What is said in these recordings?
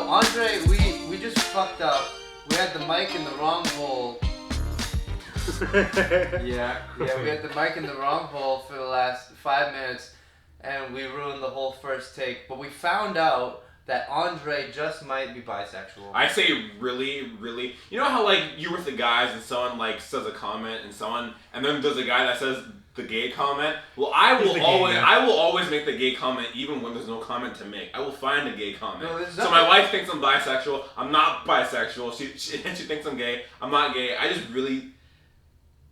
Andre, we just fucked up. We had the mic in the wrong hole. Yeah, we had the mic in the wrong hole for the last 5 minutes, and we ruined the whole first take. But we found out that Andre just might be bisexual. I say really, really. You know how like you're with the guys and someone like says a comment and then there's a guy that says the gay comment. Well, I will always make the gay comment even when there's no comment to make. I will find a gay comment. No, so my wife thinks I'm bisexual. I'm not bisexual. She thinks I'm gay. I'm not gay. I just really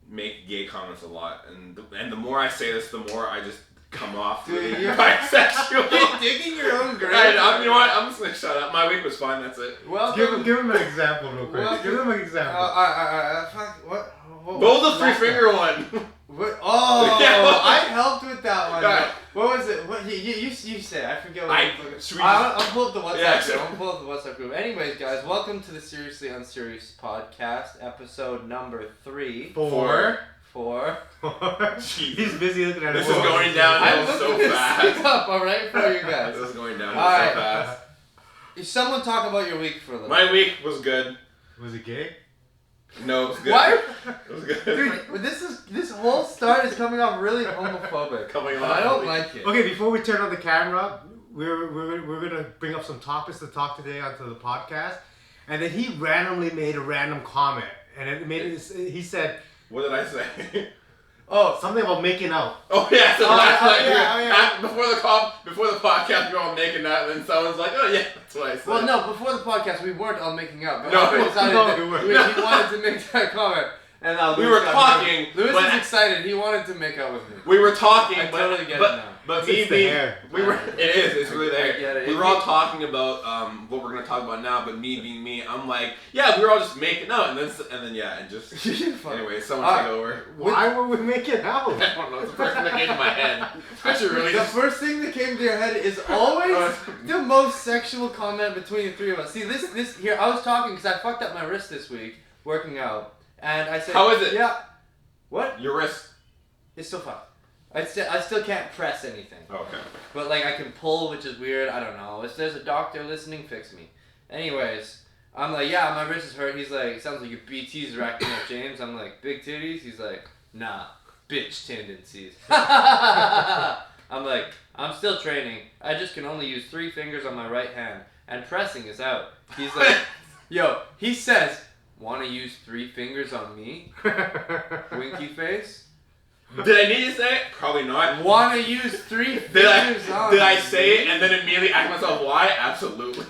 make gay comments a lot, and the more I say this, the more I just come off bisexual. You're digging your own grave. You know what? I'm just gonna shut up. My week was fine. That's it. Well, give him an example real quick. Give him an example. What? Both the 3-finger one. What? Oh, yeah. I helped with that one. Right. What was it? What you said? I forget what I'll pull up the WhatsApp group. I'll pull up the WhatsApp group. Anyways, guys, welcome to the Seriously Unserious podcast, episode number 3. 4. He's busy looking at it. This is going downhill so fast. Up, all right, for you guys. This is going downhill so fast. Someone talk about your week for a little. My week was good. Was it gay? No, it was good. Why? It was good. Dude, this whole start is coming off really homophobic. I don't like it. Okay, before we turn on the camera, we're gonna bring up some topics to talk today onto the podcast, and then he randomly made a random comment, and he said, "What did I say?" Oh, something about making out. Oh yeah, so last night before the podcast we were all making out, and then someone's like, "Oh yeah, that's what I said." Well, no, before the podcast we weren't all making out. But we weren't. He wanted to make that comment, and we were talking. Lewis is excited. He wanted to make out with me. We were talking. I totally get it now. But it's really there. We were all talking about what we're gonna talk about now, but me being me, I'm like, yeah, we were all just making out, and just anyway, someone take over. Why were we making out? I don't know. It's the first thing that came to my head. The first thing that came to your head is always the most sexual comment between the three of us. See, this here, I was talking because I fucked up my wrist this week working out, and I said, "How is it?" Yeah. What? Your wrist? It's still fucked. I still can't press anything. Okay. But like I can pull, which is weird. I don't know. If there's a doctor listening, fix me. Anyways, I'm like, yeah, my wrist is hurt. He's like, sounds like your BT's racking up, James. I'm like, big titties? He's like, nah, bitch tendencies. I'm like, I'm still training. I just can only use 3 fingers on my right hand, and pressing is out. He's like, yo, he says, wanna use 3 fingers on me? Winky face. Did I need to say it? Probably not. Wanna use 3 fingers on Did I say it and then immediately ask myself why? Absolutely.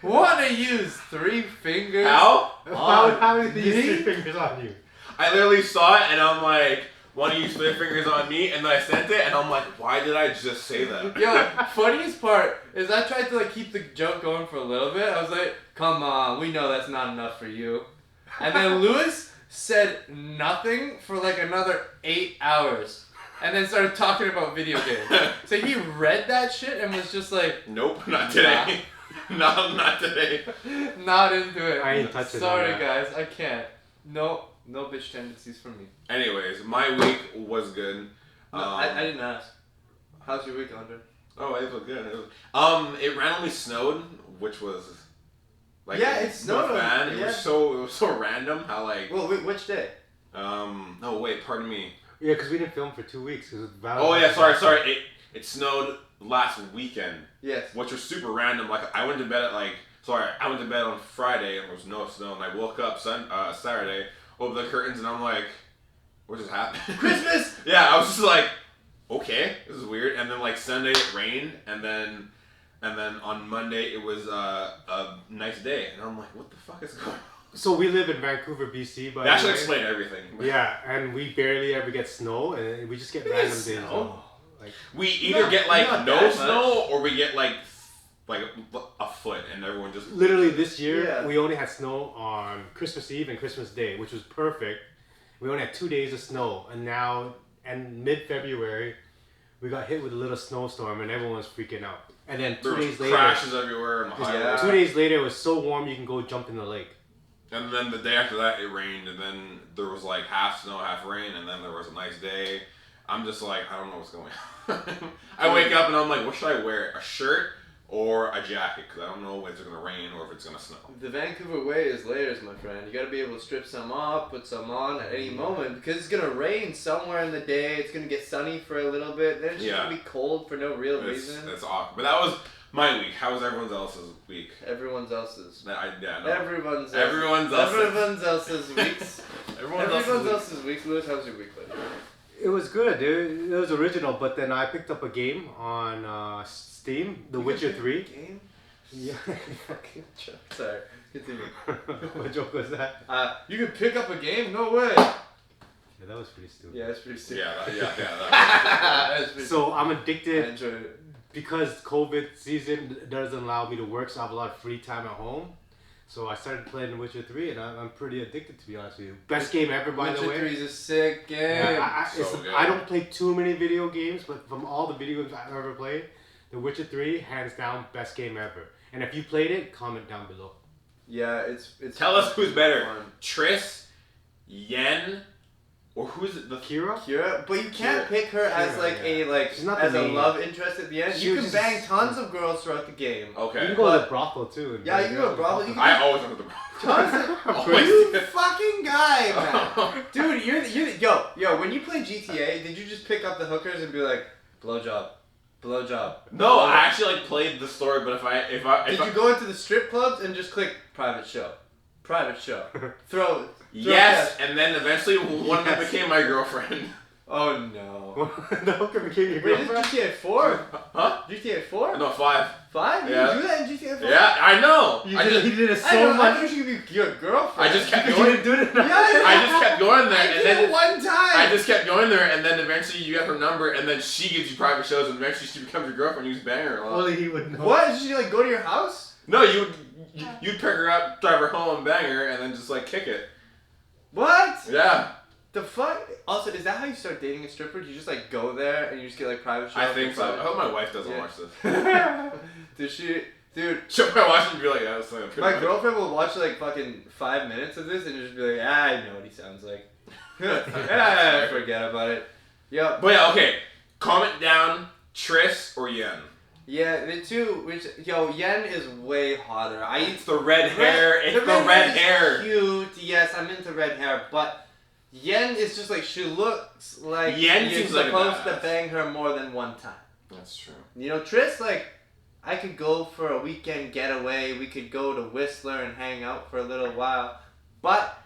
Wanna use 3 fingers? How? How did he use 3 fingers on you? I literally saw it and I'm like, wanna use 3 fingers on me? And then I sent it and I'm like, why did I just say that? Yo, funniest part is I tried to like keep the joke going for a little bit. I was like, come on, we know that's not enough for you. And then Lewis said nothing for like another 8 hours, and then started talking about video games. So he read that shit and was just like, nope, not today. No, not today. Not into it. I ain't touching it. Sorry guys, I can't. No bitch tendencies for me. Anyways, my week was good. No, I didn't ask. How's your week, Andre? Oh, it was good. It randomly snowed, which was like, yeah, it snowed. It was so random how like. Well, which day? No, wait, pardon me. Yeah, because we didn't film for 2 weeks. Oh yeah, sorry. It snowed last weekend. Yes. Which was super random. Like I went to bed on Friday and there was no snow, and I woke up Saturday, opened the curtains, and I'm like, what just happened? Christmas. Yeah, I was just like, okay, this is weird. And then like Sunday it rained, and then on Monday it was a nice day, and I'm like, what the fuck is going on? So we live in Vancouver, BC, but that should explain everything. Yeah, and we barely ever get snow, and we just get random days. Like we either get like no snow or we get like a foot, and everyone just literally this year we only had snow on Christmas Eve and Christmas Day, which was perfect. We only had 2 days of snow, and now mid-February we got hit with a little snowstorm, and everyone was freaking out. And then 2 days later, crashes everywhere on the highway. 2 days later, it was so warm you can go jump in the lake. And then the day after that, it rained, and then there was like half snow, half rain, and then there was a nice day. I'm just like, I don't know what's going on. I wake up and I'm like, what should I wear? A shirt or a jacket because I don't know if it's gonna rain or if it's gonna snow. The Vancouver way is layers, my friend. You gotta be able to strip some off, put some on at any moment because it's gonna rain somewhere in the day. It's gonna get sunny for a little bit. Then it's just gonna be cold for no real reason. That's awkward. But that was my week. How was everyone else's week? Everyone else's. Everyone's Everyone else's weeks. Everyone else's weeks. Lewis, how was your week, buddy? It was good, dude. It was original, but then I picked up a game on Steam, The Witcher 3. Game? Yeah. Fucking joke. Sorry. Continue. What joke was that? You could pick up a game? No way. Yeah, that was pretty stupid. Yeah, it's pretty stupid. That was So I'm I addicted enjoyed it. because COVID season doesn't allow me to work, so I have a lot of free time at home. So I started playing The Witcher 3, and I'm pretty addicted, to be honest with you. Best game ever, by the way. Witcher 3 is a sick game. Yeah, good. I don't play too many video games, but from all the video games I've ever played, The Witcher 3, hands down, best game ever. And if you played it, comment down below. Yeah, it's. Tell us who's better, fun. Triss, Yen, or who's it? Kira, but you can't pick her as She's not as the a main. love interest at the end. She You was can just- bang tons of girls throughout the game. Okay. You can go to the brothel too. And Yeah, bang you can go to girls. brothel, you can- I always went to the You fucking guy, man. Dude, you're yo. When you play GTA, did you just pick up the hookers and be like, blowjob? No, I actually played the story, but if I Did you go into the strip clubs and just click private show? Throw. Yes, and then eventually one of them became my girlfriend. Oh no. The hooker became your Wait, is girlfriend? GTA 4? Huh? GTA 4? No, 5. 5? Yeah. You do that in GTA 4? Yeah, I know. He I just did it I so know, I much. thought you could be your girlfriend. I just kept You going. didn't do it. Yeah, I just kept going there, I and did then it one time. I just kept going there, and then eventually you get her number, and then she gives you private shows, and eventually she becomes your girlfriend. You just bang her a lot. Only he would know. What? Did she like go to your house? No, you'd pick her up, drive her home, bang her, and then just kick it. What? Yeah, The fuck? Also, is that how you start dating a stripper? Do you just go there and you just get private shows? I think so. I hope my wife doesn't watch this. Does she? Dude, She'll probably watch it and be like, "Yeah, that's not good." my girlfriend will watch fucking 5 minutes of this and just be like, I know what he sounds like. Forget about it. Yep. But yeah, okay. Comment down Triss or Yen. Yeah, the two, Yen is way hotter. It's the red hair. It's the red hair. Cute. Yes, I'm into red hair, but Yen is just she looks like Yen you're seems like a supposed to badass. bang her more than one time. That's true. Triss, I could go for a weekend getaway. We could go to Whistler and hang out for a little while, but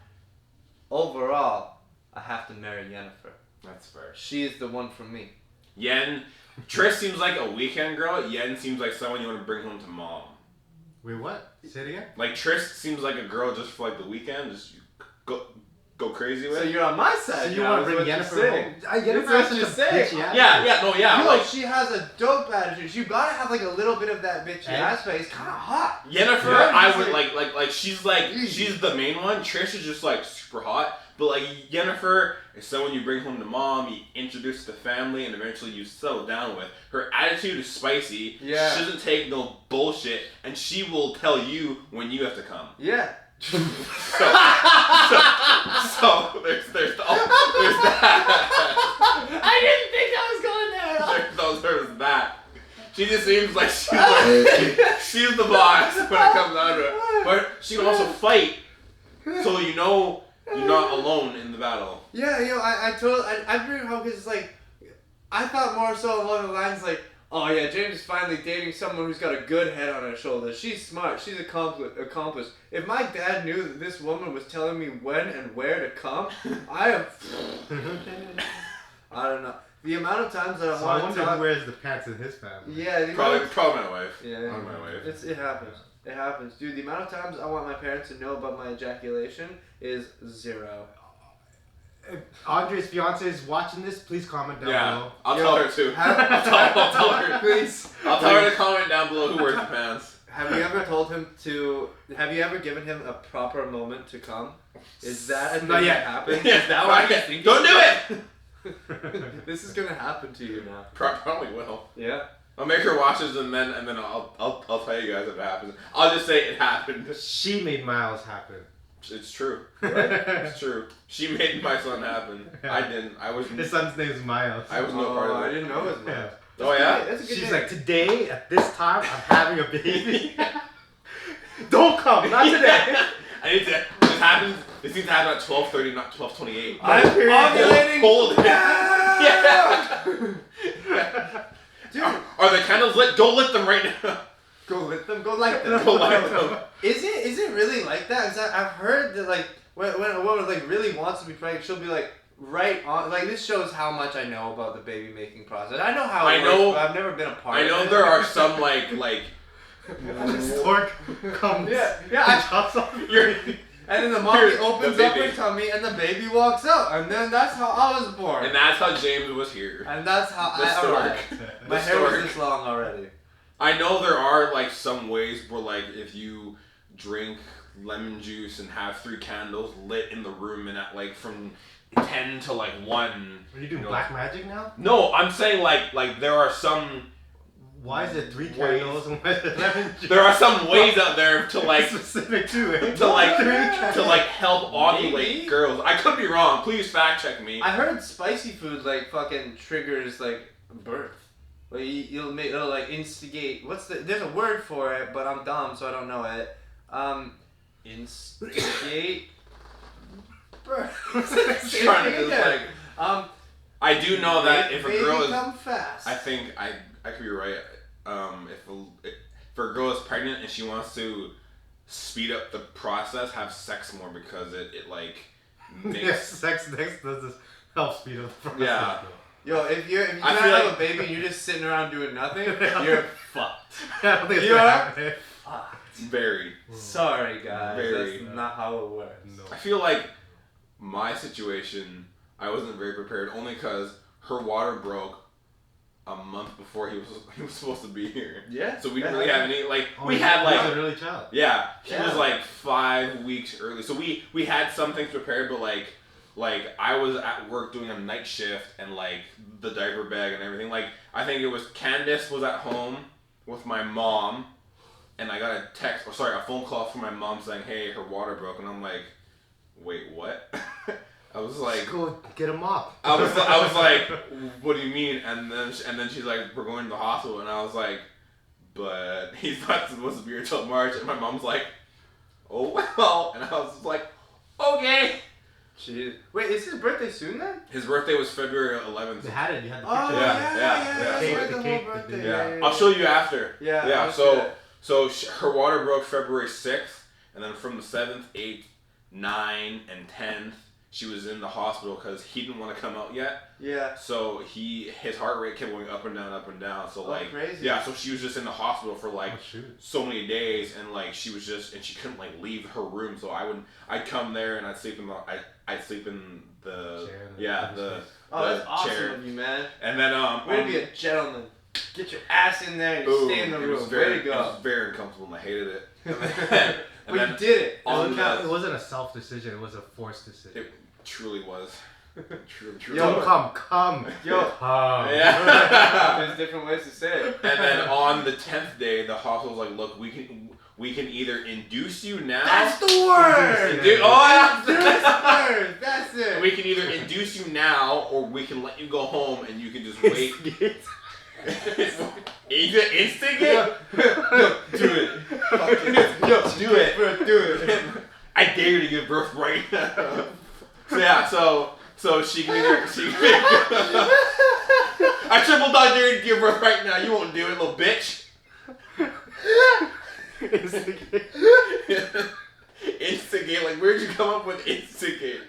overall, I have to marry Yennefer. That's fair. She's the one for me. Yen. Triss seems like a weekend girl. Yen seems like someone you want to bring home to mom. Wait, what? Say it again? Triss seems like a girl just for the weekend. Just go crazy with. So you're on my side. So you want to bring Yennefer home? Yennefer has such a bitchy attitude. Yo, she has a dope attitude. You gotta have a little bit of that bitchy aspect. It's kind of hot. Yennefer, Yeah, I would she's the main one. Trish is just super hot. But Yennefer is someone you bring home to mom, you introduce to the family, and eventually you settle down with. Her attitude is spicy. Yeah. She doesn't take no bullshit, and she will tell you when you have to come. Yeah. So there's that. I didn't think I was going there at all. There's that. She just seems like she's the boss when it comes down to it. But she can also fight, so you know you're not alone in the battle. Yeah, I agree with how because I thought more so along the lines oh yeah, James is finally dating someone who's got a good head on her shoulders. She's smart. She's accomplished. If my dad knew that this woman was telling me when and where to come, I don't know. The amount of times that I So I want wonder to talk. who wears the pants in his family. Yeah, Probably my wife. Yeah, Probably my wife. it happens. It happens, dude. The amount of times I want my parents to know about my ejaculation is 0. If Andre's fiance is watching this, please comment down below. I'll tell her too. I'll tell her. Please. I'll tell her to comment down below who wears the pants. Have you ever told him to? Have you ever given him a proper moment to come? Is that a thing Not yet. that happened? Is that what you're thinking? Don't do it. This is gonna happen to you now. Probably will. Yeah. I'll make her watch this and then I'll tell you guys if it happens. I'll just say it happened. She made Miles happen. It's true. It's true. She made my son happen. I didn't. I was. His son's name is Miles. I was no part of it. I didn't know his name. Yeah. Oh yeah. That's a good She's name. like, today at this time I'm having a baby. Don't come, not today. I need to. This happens. This needs to happen at 12:30, not 12:28. I'm ovulating. Hold it. Yeah. Dude, Are the candles lit? Go lit them right now. go lit them. Go light them. Go light them. Is it really like that? 'Cause I've heard that like when a woman like really wants to be pregnant, she'll be like right on. Like this shows how much I know about the baby making process. I know how it works, but I've never been a part of it. I know there are some like. The stork comes. Yeah. Chops off And then the mommy Here, opens the up baby. her tummy and the baby walks out. And then that's how I was born. And that's how James was here. And that's how The I stork. arrived. My The hair was stork. this long already. I know there are like some ways where like if you drink lemon juice and have 3 candles lit in the room and at like from 10 to like 1. Are you doing black magic now? No, I'm saying like there are some. Why is it 3 Ways. candles and why is it lemon juice? There are some ways out there to like specific too, eh? to like 3 candles. to like help ovulate Maybe? girls. I could be wrong. Please fact check me. I heard spicy food like fucking triggers like birth. Like it'll like instigate. There's a word for it, but I'm dumb, so I don't know it. Instigate birth. Trying to just, like, I do know that if a girl is, come fast. I think I could be right. If a girl is pregnant and she wants to speed up the process, have sex more because it like makes Yes, sex next does this help speed up the process. Yeah. Yo, if you try I to feel have like- a baby and you're just sitting around doing nothing, you're fucked. I don't think it's You gonna are? happen. Fucked. very. Sorry guys, Very. that's not how it works. No. I feel like my situation, I wasn't very prepared only because her water broke a month before he was supposed to be here. Yeah. So we didn't really have any like Oh, we he had was like an early child. yeah, he Yeah. was like 5 weeks early. So we had some things prepared, but like I was at work doing a night shift and like the diaper bag and everything. Like I think it was Candace was at home with my mom, and I got a phone call from my mom saying, "Hey, her water broke," and I'm like, "Wait, what?" I was like, Just go get a mop. I was like, "What do you mean?" And then she's like, "We're going to the hospital," and I was like, "But he's not supposed to be here until March," and my mom's like, "Oh well," and I was like, "Okay." Jeez. Wait, is his birthday soon then? His birthday was February 11th. They had it. You had the Oh picture. Yeah, yeah. that's Cake, right, the the cake, whole the birthday. day. Yeah, I'll show you after. Yeah. Yeah. I'll So see it. her water broke February 6th, and then from the 7th, 8th, 9th, and 10th, she was in the hospital because he didn't want to come out yet. Yeah. So his heart rate kept going up and down, up and down. So like, crazy. yeah. So she was just in the hospital for like Oh, shoot. so many days, and like she couldn't like leave her room. So I'd come there and I'd sleep in the Chair in the yeah other the space. Oh, that's awesome chair. of you, man. And then Way to be a gentleman. Get your ass in there and you stay in the it room. was very, Way to it go. was very uncomfortable and I hated it. But you did it. on It the, wasn't a self decision. It was a forced decision. it truly was. Truly Yo, was. Come. Yo. Come. Yeah. There's different ways to say it. And then on the 10th day, the hospital was like, "Look, we can either induce you now." That's the word! Dude, oh, That's yeah. the word! That's it! We can either induce you now, or we can let you go home and you can just wait. Instigate? Yo, do it. Yo, Do it. Bro, do it. I dare you to give birth right now. So yeah, so she can either I triple dog dare you to give birth right now. You won't do it, little bitch. Instigate, like where'd you come up with instigate?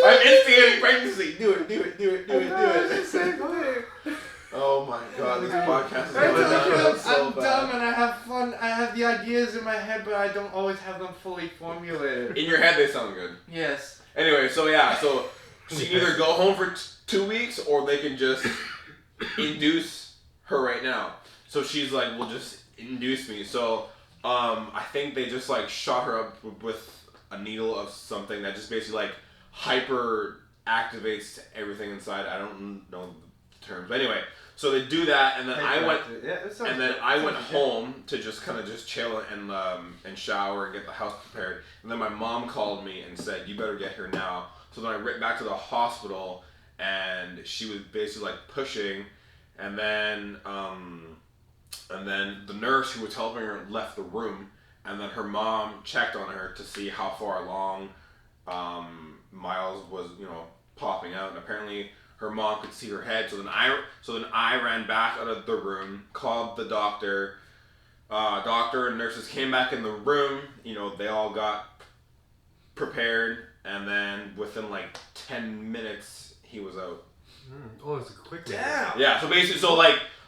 I'm instigating pregnancy. Do it, do it, do it, do it, do it. Oh my god, this podcast is I going told you down so I'm bad. dumb and I have fun. I have the ideas in my head, but I don't always have them fully formulated. In your head, they sound good. Yes. Anyway, so yeah, so she can either go home for 2 weeks or they can just induce her right now. So she's like, "Well, just induce me." So I think they just like shot her up with a needle of something that just basically like hyper activates everything inside. I don't know the terms, but anyway. So they do that, and then I went home to just kind of just chill and shower and get the house prepared. And then my mom called me and said, "You better get here now." So then I went back to the hospital, and she was basically like pushing, and then the nurse who was helping her left the room, and then her mom checked on her to see how far along Miles was, popping out, and apparently her mom could see her head. So then I ran back out of the room, called the doctor. Doctor and nurses came back in the room. They all got prepared, and then within like 10 minutes he was out. Oh, it's a quick. Damn. Yeah. So basically,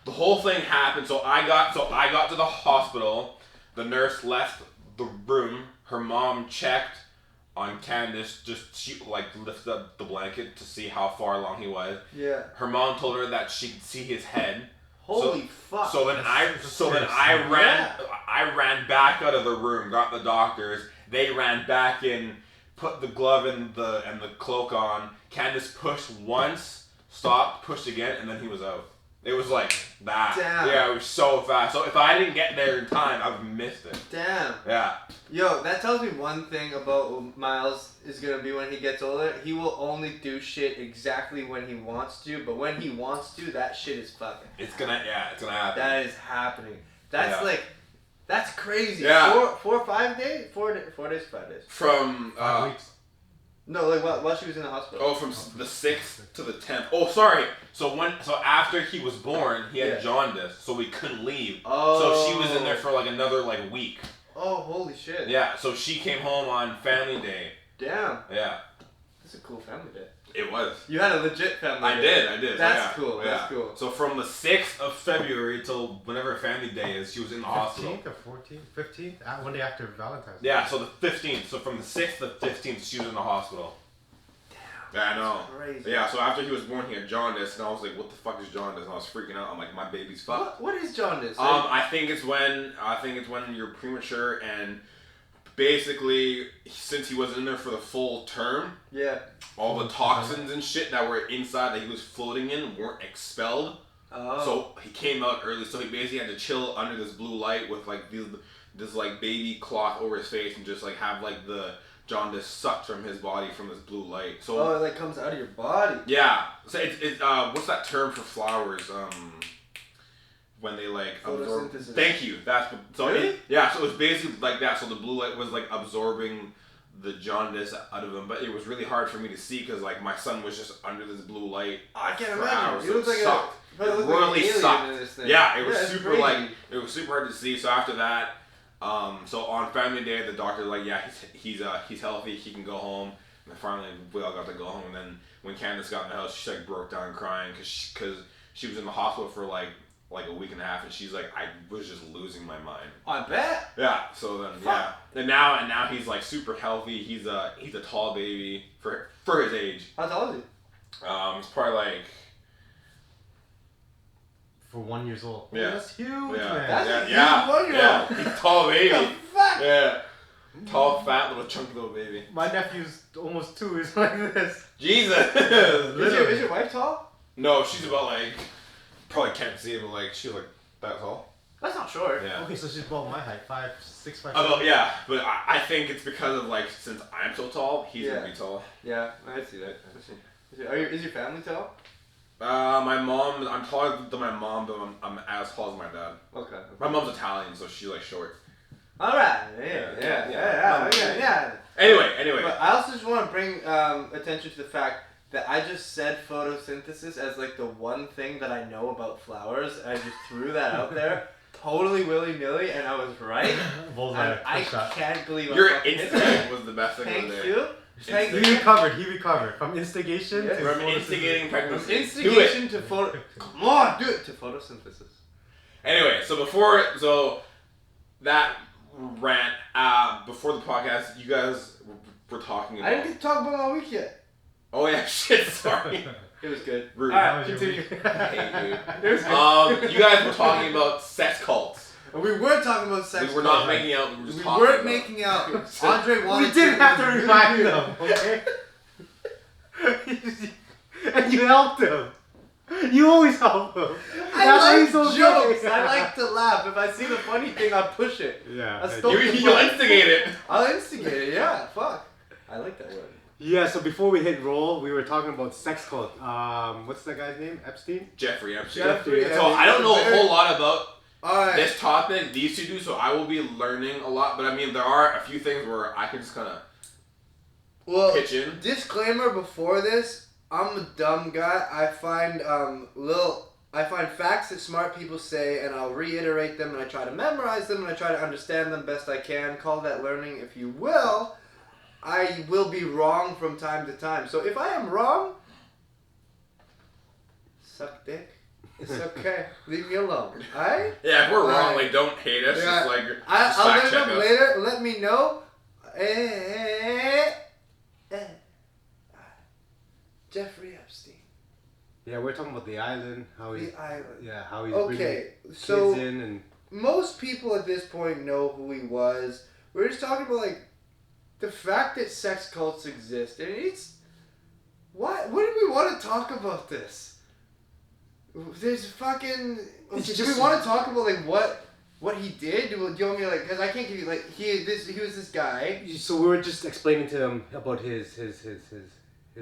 the whole thing happened. So I got to the hospital. The nurse left the room. Her mom checked on Candace, she lifted up the blanket to see how far along he was. Yeah. Her mom told her that she could see his head. Holy fuck. So then I ran back out of the room, got the doctors. They ran back in, put the glove and the cloak on. Candace pushed once, stopped, pushed again, and then he was out. It was like that. Damn. Yeah, it was so fast. So if I didn't get there in time, I would have missed it. Damn. Yeah. Yo, that tells me one thing about what Miles is gonna be when he gets older. He will only do shit exactly when he wants to, but when he wants to, that shit is fucking. It's gonna happen. That is happening. That's that's crazy. Yeah. 4 or 5 days? 4 days, 5 days. From 5 weeks. No, like while she was in the hospital. Oh, from the 6th to the 10th. Oh, sorry. So after he was born, he had jaundice, so we couldn't leave. Oh. So she was in there for like another week. Oh, holy shit. Yeah. So she came home on Family Day. Damn. Yeah. That's a cool family day. It was. You had a legit family I day. did. That's cool. That's cool. So from the 6th of February till whenever Family Day is, she was in the hospital. 15th or 14th? 15th? One day after Valentine's Day. Yeah, so the 15th. So from the 6th to the 15th, she was in the hospital. Damn. Yeah, I know. Crazy. Yeah, so after he was born, he had jaundice, and I was like, what the fuck is jaundice? And I was freaking out. I'm like, my baby's fucked. What is jaundice? I think it's when you're premature, and basically, since he wasn't in there for the full term, all the toxins and shit that were inside that he was floating in weren't expelled. Oh. So he came out early. So he basically had to chill under this blue light with this baby cloth over his face and just have the jaundice sucked from his body from this blue light. So it comes out of your body. Yeah. So it's what's that term for flowers? When they absorb. Photosynthesis. Thank you. That's so. Really? So it was basically like that. So the blue light was absorbing the jaundice out of him, but it was really hard for me to see because my son was just under this blue light. I can't for imagine. hours. You look like sucked. It looked really like an alien sucked. in this thing. Yeah, it was it's super crazy. it was super hard to see. So after that, so on Family Day, the doctor's like, yeah, he's healthy, he can go home. And then finally, we all got to go home. And then when Candace got in the house, she broke down crying because she was in the hospital for like a week and a half, and she's like, I was just losing my mind. I bet. Yeah. So then, Fuck. and now he's super healthy. He's a tall baby for his age. How tall is he? He's probably For 1 year old. Yeah. That's huge, Yeah. man. That's a huge Yeah. 1-year-old. He's a tall baby. What the fuck? Yeah. Tall, fat, little chunky little baby. My nephew's almost 2. He's like this. Jesus. Is your wife tall? No, she's about probably can't see it, but she's that tall. That's not short. Yeah. Okay, so she's about my height. 5'6", 5'7". Yeah, but I think it's because of since I'm so tall, he's gonna be tall. Yeah, I see that. Is your family tall? My mom, I'm taller than my mom, but I'm as tall as my dad. Okay. My mom's Italian, so she's short. All right. Yeah. Anyway. But I also just want to bring attention to the fact that I just said photosynthesis as the one thing that I know about flowers. I just threw that out there, totally willy-nilly, and I was right. Bullseye. I can't believe I Your fucking hit that. instinct was the best thing of Thank the day. you. Thank He you. recovered from instigation to From photosynthesis. instigating pregnancy. Instigation to photo. Come on, do it to photosynthesis. Anyway, so that rant, before the podcast, you guys were talking about. I didn't get to talk about my week yet. Oh yeah, shit. Sorry. It was good. Rude. Alright, How was your continue. week? I hate you. It was good. You guys were talking about sex cults. We weren't talking about sex. We were not making out. We were just We talking weren't about. making out. Andre wanted We didn't have to remind them, okay? And you helped him. You always help him. I That's why like he's so jokes. good. I like to laugh. If I see the funny thing, I push it. Yeah. I stole You'll instigate it. I'll instigate it. Yeah. Fuck. I like that word. Yeah, so before we hit roll, we were talking about sex cult. What's that guy's name? Epstein? Jeffrey Epstein. Jeffrey, So I don't know a whole lot about Alright. this topic. These two do, so I will be learning a lot. But I mean, there are a few things where I can just kind of pitch in. Disclaimer before this, I'm a dumb guy. I find facts that smart people say, and I'll reiterate them, and I try to memorize them, and I try to understand them best I can. Call that learning, if you will. I will be wrong from time to time. So if I am wrong, suck dick. It's okay. Leave me alone. Alright? Yeah, if we're wrong, like, don't hate us. Yeah. Just like, I'll fact look check up us. later. Let me know. Jeffrey Epstein. Yeah, we're talking about the island. How he's The island. Yeah, how he's Okay, bringing so kids in and most people at this point know who he was. We're just talking about like the fact that sex cults exist, and it's what do we want to talk about this? There's fucking. Okay, do we want to talk about like what he did? Do you want me to, like, because I can't give you like he was this guy. So we were just explaining to him about his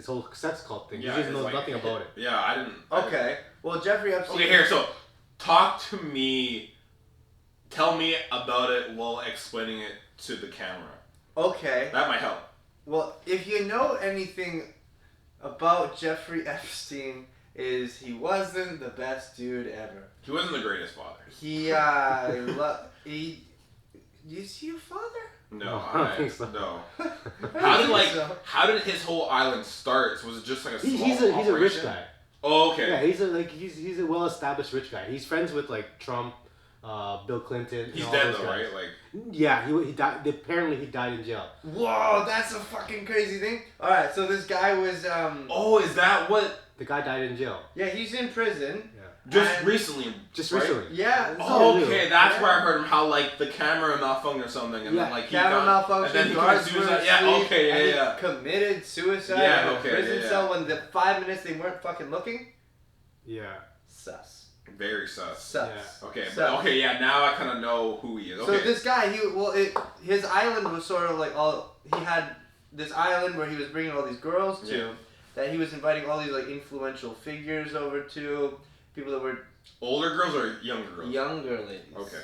whole sex cult thing. Yeah, he just knows like, nothing about it. Yeah, I didn't. Okay, well Jeffrey Epstein. Okay, here. So, talk to me. Tell me about it while explaining it to the camera. Okay. That might help. Well, if you know anything about Jeffrey Epstein, is he wasn't the best dude ever. He wasn't the greatest father. Is he a father? No, I don't think so. No. So. How did his whole island start? Was it just like a small He's a rich operation? guy. Oh, okay. Yeah, he's a well established rich guy. He's friends with like Trump, Bill Clinton. He's and all dead those though, guys. right? Like. Yeah, he died. Apparently, he died in jail. Whoa, that's a fucking crazy thing. All right, so this guy was Oh, is that what? The guy died in jail. yeah, he's in prison. Yeah. Just recently. Just right? recently. Yeah. Oh, so- okay, that's Yeah. where I heard him. How like the camera malfunctioned or something, and Yeah. then like he Camera got, malfunction. and then he guards committed were suicide. Yeah, asleep, okay, and he yeah. committed suicide Yeah, in a okay, prison yeah. cell when the 5 minutes they weren't fucking looking. Yeah. Sus. Very sus. Sus. Yeah. Okay, Sus. but okay, yeah. Now I kind of know who he is. Okay. So this guy, his island was sort of like he had this island where he was bringing all these girls to, Yeah. that he was inviting all these like influential figures over to, people that were Older girls or younger girls? younger ladies. Okay.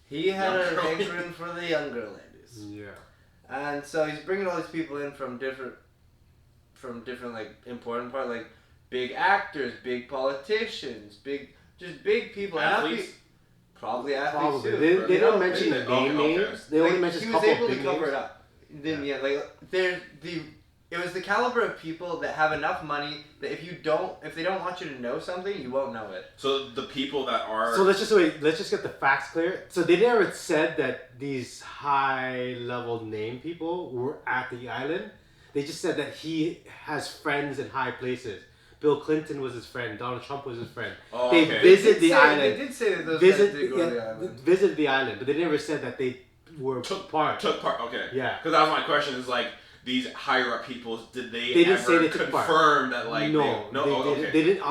He had Young a girl. hankering for the younger ladies, Yeah. and so he's bringing all these people in from different like important part, like big actors, big politicians, big people, and not Athletes? probably athletes Probably. too. They You don't know, mention the okay, name okay. names. They only like, mention he a was couple able of to big cover names. it up. Then it was the caliber of people that have enough money that if they don't want you to know something, you won't know it. So the people that are. So let's just get the facts clear. So they never said that these high level name people were at the island. They just said that he has friends in high places. Bill Clinton was his friend. Donald Trump was his friend. Oh, They okay. visit the island. They did say that those guys did go to the island. Visit the island, but they never said that they were Took part. part. Okay. Yeah. Because that was my question. Is like these higher up people. Did they They didn't ever say they took part. confirm that like no, they, no? they, Oh, they, okay. they didn't.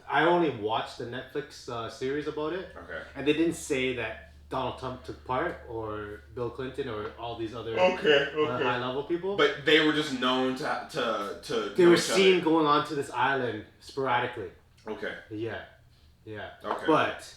I only watched the Netflix series about it, Okay. and they didn't say that Donald Trump took part or Bill Clinton or all these other Okay. high level people. But they were just known to. they know were each seen going on to this island sporadically. other. Okay. Yeah. Okay. But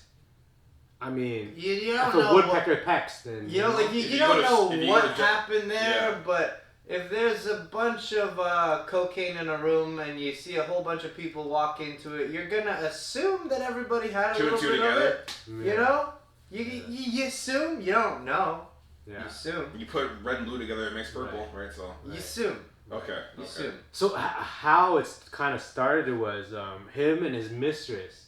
I mean, You don't if know a woodpecker pecks, then you know, like If you you don't go to- know if you what go to jail- happened there, Yeah. but if there's a bunch of cocaine in a room and you see a whole bunch of people walk into it, you're gonna assume that everybody had a Two and little two bit of together. it. You know, you assume. You don't know. You Yeah. assume. You put red and blue together, it makes purple, right? So. You assume. Okay. You Okay. assume. So how it's kind of started was him and his mistress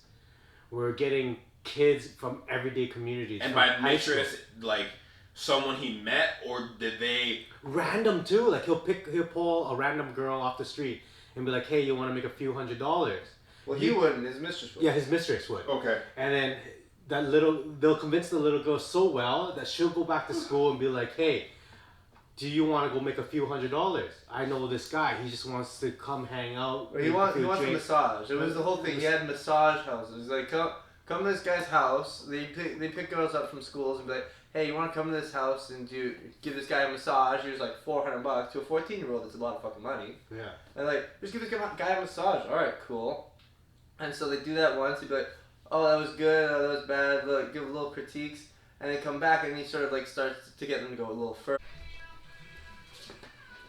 were getting kids from everyday communities. And from by high school. mistress, like someone he met, or did they? Random too. Like he'll pull a random girl off the street and be like, "Hey, you want to make a few $100s?" Well, he wouldn't. His mistress would. Yeah, his mistress would. Okay. And then they'll convince the little girl so well that she'll go back to school and be like, "Hey, do you want to go make a few $100s? I know this guy. He just wants to come hang out. Or he make wants few a drinks." massage. It was the whole thing. He had massage houses. Like come to this guy's house. They pick girls up from schools and be like, hey, you want to come to this house and give this guy a massage? Here's like $400 to a 14-year-old. That's a lot of fucking money. Yeah. And like, just give this guy a massage. All right, cool. And so they do that once. He'd be like, oh, that was good. Oh, that was bad. Look, give a little critiques, and then come back and he sort of like starts to get them to go a little further.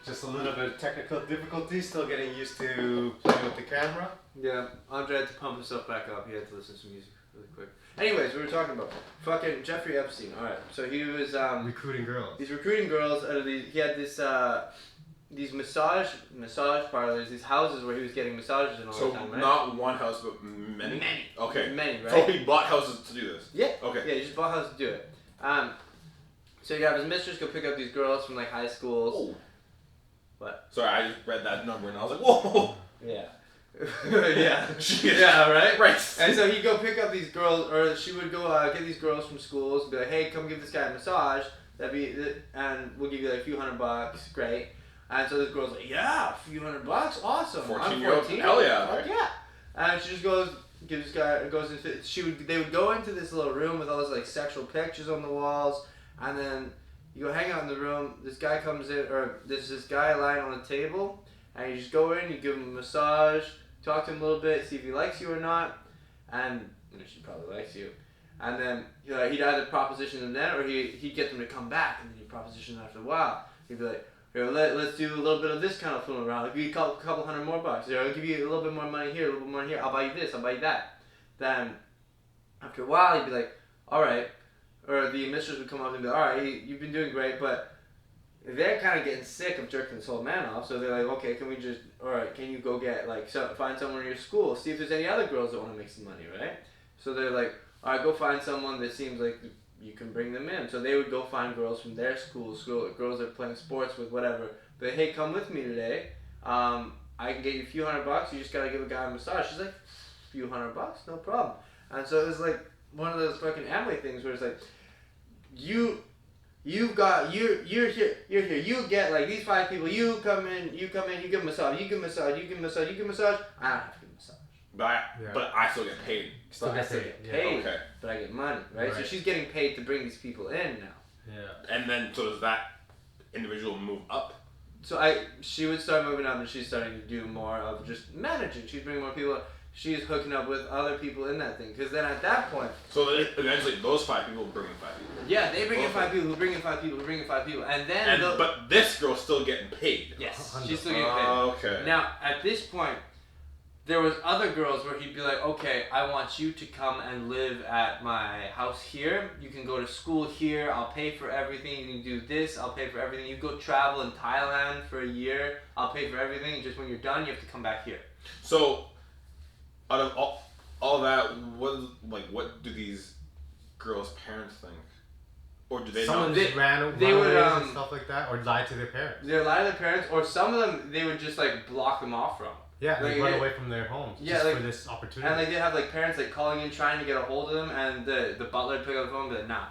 Just a little bit of technical difficulty, still getting used to playing with the camera. Yeah, Andre had to pump himself back up. He had to listen to some music really quick. Anyways, we were talking about fucking Jeffrey Epstein. All right, so he was Recruiting girls. He's recruiting girls out of these. He had this these massage parlors, these houses where he was getting massages and all So the time, right? not one house, but many. Many. Okay. Many, right? So he bought houses to do this. Yeah. Okay. Yeah, he just bought houses to do it. So you have his mistress go pick up these girls from like high schools. Oh. What? Sorry, I just read that number and I was like, whoa. Yeah. Yeah. Yeah, right? Right. And so he'd go pick up these girls, or she would go get these girls from schools and be like, hey, come give this guy a massage. And we'll give you like a few $100. Great. And so this girl's like, yeah, a few $100, awesome. 14-year-old, I'm 14. hell yeah, Fuck right? yeah. And she just gives this guy, goes into, they would go into this little room with all these like sexual pictures on the walls, and then you go hang out in the room, this guy comes in, or there's this guy lying on a table, and you just go in, you give him a massage, talk to him a little bit, see if he likes you or not, and she probably likes you. And then he'd either proposition them then, or he'd get them to come back, and then he'd proposition them after a while. He'd be like, here, let's do a little bit of this kind of fooling around. I'll give you a couple $100 more. Here, I'll give you a little bit more money here, a little bit more here. I'll buy you this, I'll buy you that. Then, after a while, he'd be like, all right. Or the mistress would come up and be like, all right, you've been doing great, but they're kind of getting sick of jerking this old man off. So they're like, okay, can you go get, like, find someone in your school, see if there's any other girls that want to make some money, right? So they're like, all right, go find someone that seems like you can bring them in. So they would go find girls from their schools, girls that are playing sports with, whatever. But hey, come with me today. I can get you a few $100. You just gotta give a guy a massage. She's like, a few $100, no problem. And so it was like one of those fucking Amway things where it's like, you're here. You get like these 5 people. You come in. You give them a massage. You give them a massage. You give them a massage. You give them a massage. I don't have to give them a massage. But I still get paid. But I still get paid. Okay. But I get money, right? So she's getting paid to bring these people in now. Yeah. And then, so does that individual move up? So she would start moving up, and she's starting to do more of just managing. She's bringing more people up. She's hooking up with other people in that thing. Because then at that point... So then eventually those 5 people bring in 5 people. Yeah, they bring in 5 people, who bring in 5 people, who bring in 5 people. And then... But this girl's still getting paid. Yes, she's still getting paid. Okay. Now, at this point, there was other girls where he'd be like, okay, I want you to come and live at my house here. You can go to school here. I'll pay for everything. You can do this. I'll pay for everything. You go travel in Thailand for a year. I'll pay for everything. Just when you're done, you have to come back here. So, out of all that, what do these girls' parents think? Or do they Someone not? just ran they would, and stuff like that, or lied to their parents. They lie to their parents, or some of them, they would just like block them off from. Yeah, like, they run away from their homes just for this opportunity. And like they have like parents like calling in trying to get a hold of them, and the butler would pick up the phone and be like, nah.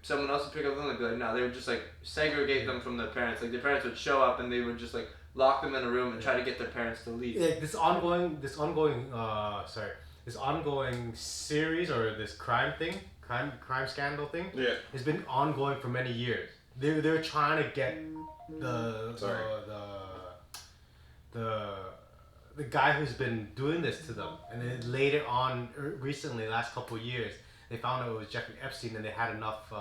Someone else would pick up the phone and be like, nah. They would just like segregate them from their parents. Like their parents would show up and they would just like lock them in a room and try to get their parents to leave. Like this ongoing series or this crime scandal thing. Yeah. Has been ongoing for many years. They're trying to get the guy who's been doing this to them, and then later on, recently, last couple of years, they found out it was Jeffrey Epstein, and they had enough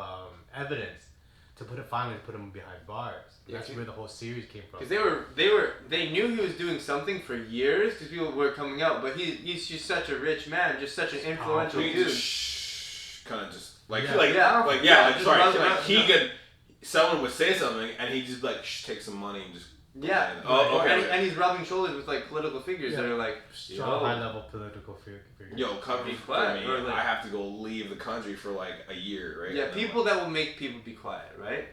evidence to finally put him behind bars. Yeah, that's where the whole series came from. Because they knew he was doing something for years, because people were coming out, but he's just such a rich man, just such an influential dude. Kind of just someone would say something, and he just like take some money and just. Yeah. And he's rubbing shoulders with like political figures that are like strong, high-level political figures. Yo, cover me for me. Like, I have to go leave the country for like a year, right? Yeah, people that will make people be quiet, right?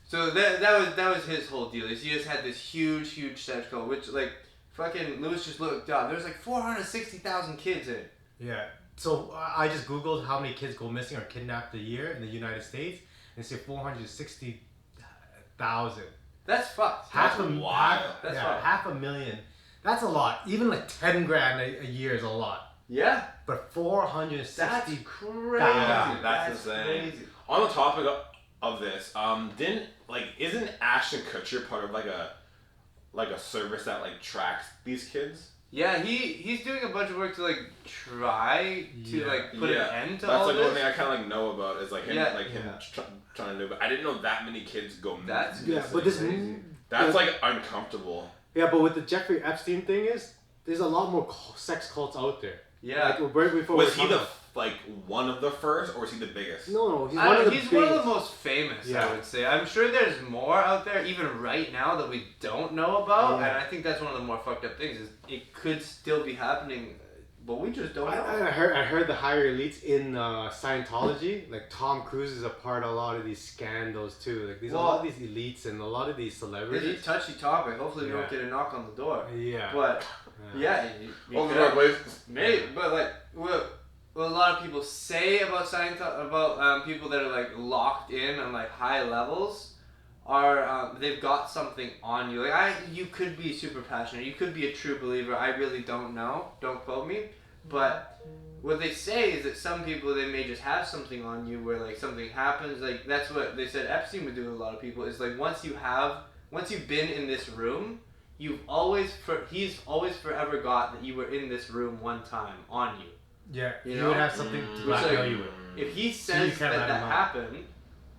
So that was his whole deal. He just had this huge sex cult, which like fucking Lewis just looked up. There's like 460,000 kids in it. Yeah. So I just googled how many kids go missing or kidnapped a year in the United States, and it said 460,000. That's fucked. Half 500,000. That's a lot. Even like 10 grand a year is a lot. Yeah. But 460. That's crazy. That's insane. Crazy. On the topic of this, isn't Ashton Kutcher part of like a service that like tracks these kids? Yeah, he's doing a bunch of work to like try to like put an end to That's all like this. one thing I kind of like know about is like him Yeah. trying to do. But I didn't know that many kids go. That's missing. but this crazy. That's like uncomfortable. Yeah, but with the Jeffrey Epstein thing there's a lot more sex cults out there. Yeah. Like right before Was he one of the first, or was he the biggest? No, he's one of the biggest. most famous, Yeah. I would say. I'm sure there's more out there, even right now, that we don't know about. Yeah. And I think that's one of the more fucked up things, is it could still be happening, but we just don't know. I heard the higher elites in Scientology, like Tom Cruise is a part of a lot of these scandals too. Like a lot of these elites and a lot of these celebrities. It's a touchy topic. Hopefully we don't get a knock on the door. Yeah. But yeah, maybe. But like what a lot of people say about people that are like locked in on like high levels are they've got something on you. Like you could be super passionate. You could be a true believer. I really don't know. Don't quote me. But what they say is that some people, they may just have something on you where like something happens. Like that's what they said Epstein would do with a lot of people, is like once you've been in this room, he's always forever got that you were in this room one time on you. Yeah, you would have something to blackmail you with. If he says that happened,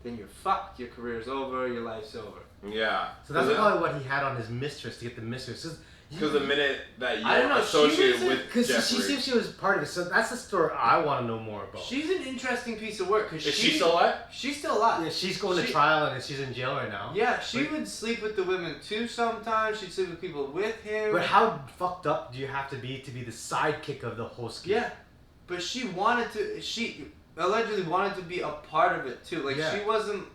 then you're fucked. Your career's over. Your life's over. Yeah. So that's probably what he had on his mistress to get the mistress. Because the minute that I don't you're know, associated with because she seems she was part of it. So that's the story I want to know more about. She's an interesting piece of work. Is she still alive? She's still alive. Yeah, she's going to trial and she's in jail right now. Yeah, she would sleep with the women too sometimes. She'd sleep with people with him. But how fucked up do you have to be the sidekick of the whole scheme? Yeah, but she allegedly wanted to be a part of it too. Like she wasn't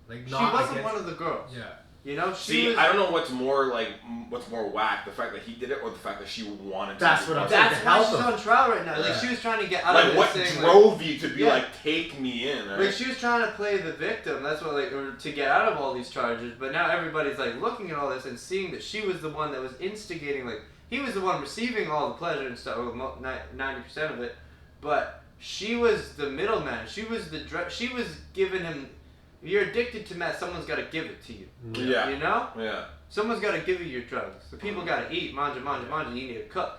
one of the girls. Yeah. You know, I don't know what's more whack, the fact that he did it or the fact that she wanted to. That's what I'm saying. That's why she's on trial right now. Like she was trying to get out of this. What thing, drove you to be take me in? Right? Like she was trying to play the victim. That's what or to get out of all these charges. But now everybody's like looking at all this and seeing that she was the one that was instigating. Like he was the one receiving all the pleasure and stuff, 90% of it. But she was the middleman. She was she was giving him. If you're addicted to meth, someone's got to give it to you. Yeah. You know? Yeah. Someone's got to give you your drugs. The people got to eat, manja. You need to cook.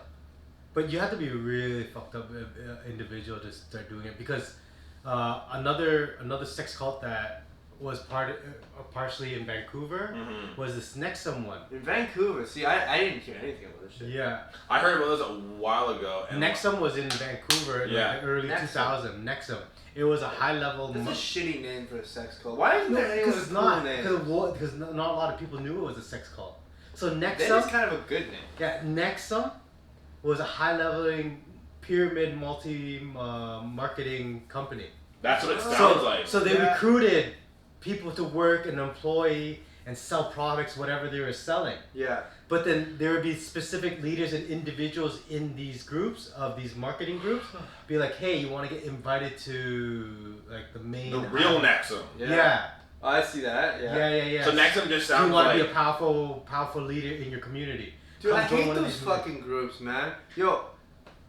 But you have to be a really fucked up individual to start doing it, because another sex cult that was partially in Vancouver was this Nexum one. In Vancouver, see, I didn't hear anything about this shit. Yeah. I heard about this a while ago. Nexum was in Vancouver in the early 2000s. Nexum. It was a high level. That's a shitty name for a sex cult. Why isn't there any Because cool because not a lot of people knew it was a sex cult. So Nexum. That is kind of a good name. Yeah, Nexum was a high leveling pyramid marketing company. That's what it sounds like. So they recruited people to work and employ and sell products, whatever they were selling. Yeah. But then there would be specific leaders and individuals in these groups, of these marketing groups, be like, hey, you want to get invited to like the real Nexum. Yeah. Oh, I see that. Yeah. So Nexum just sounds like... Do you want to be a powerful leader in your community? Dude, I hate those fucking groups, man. Yo,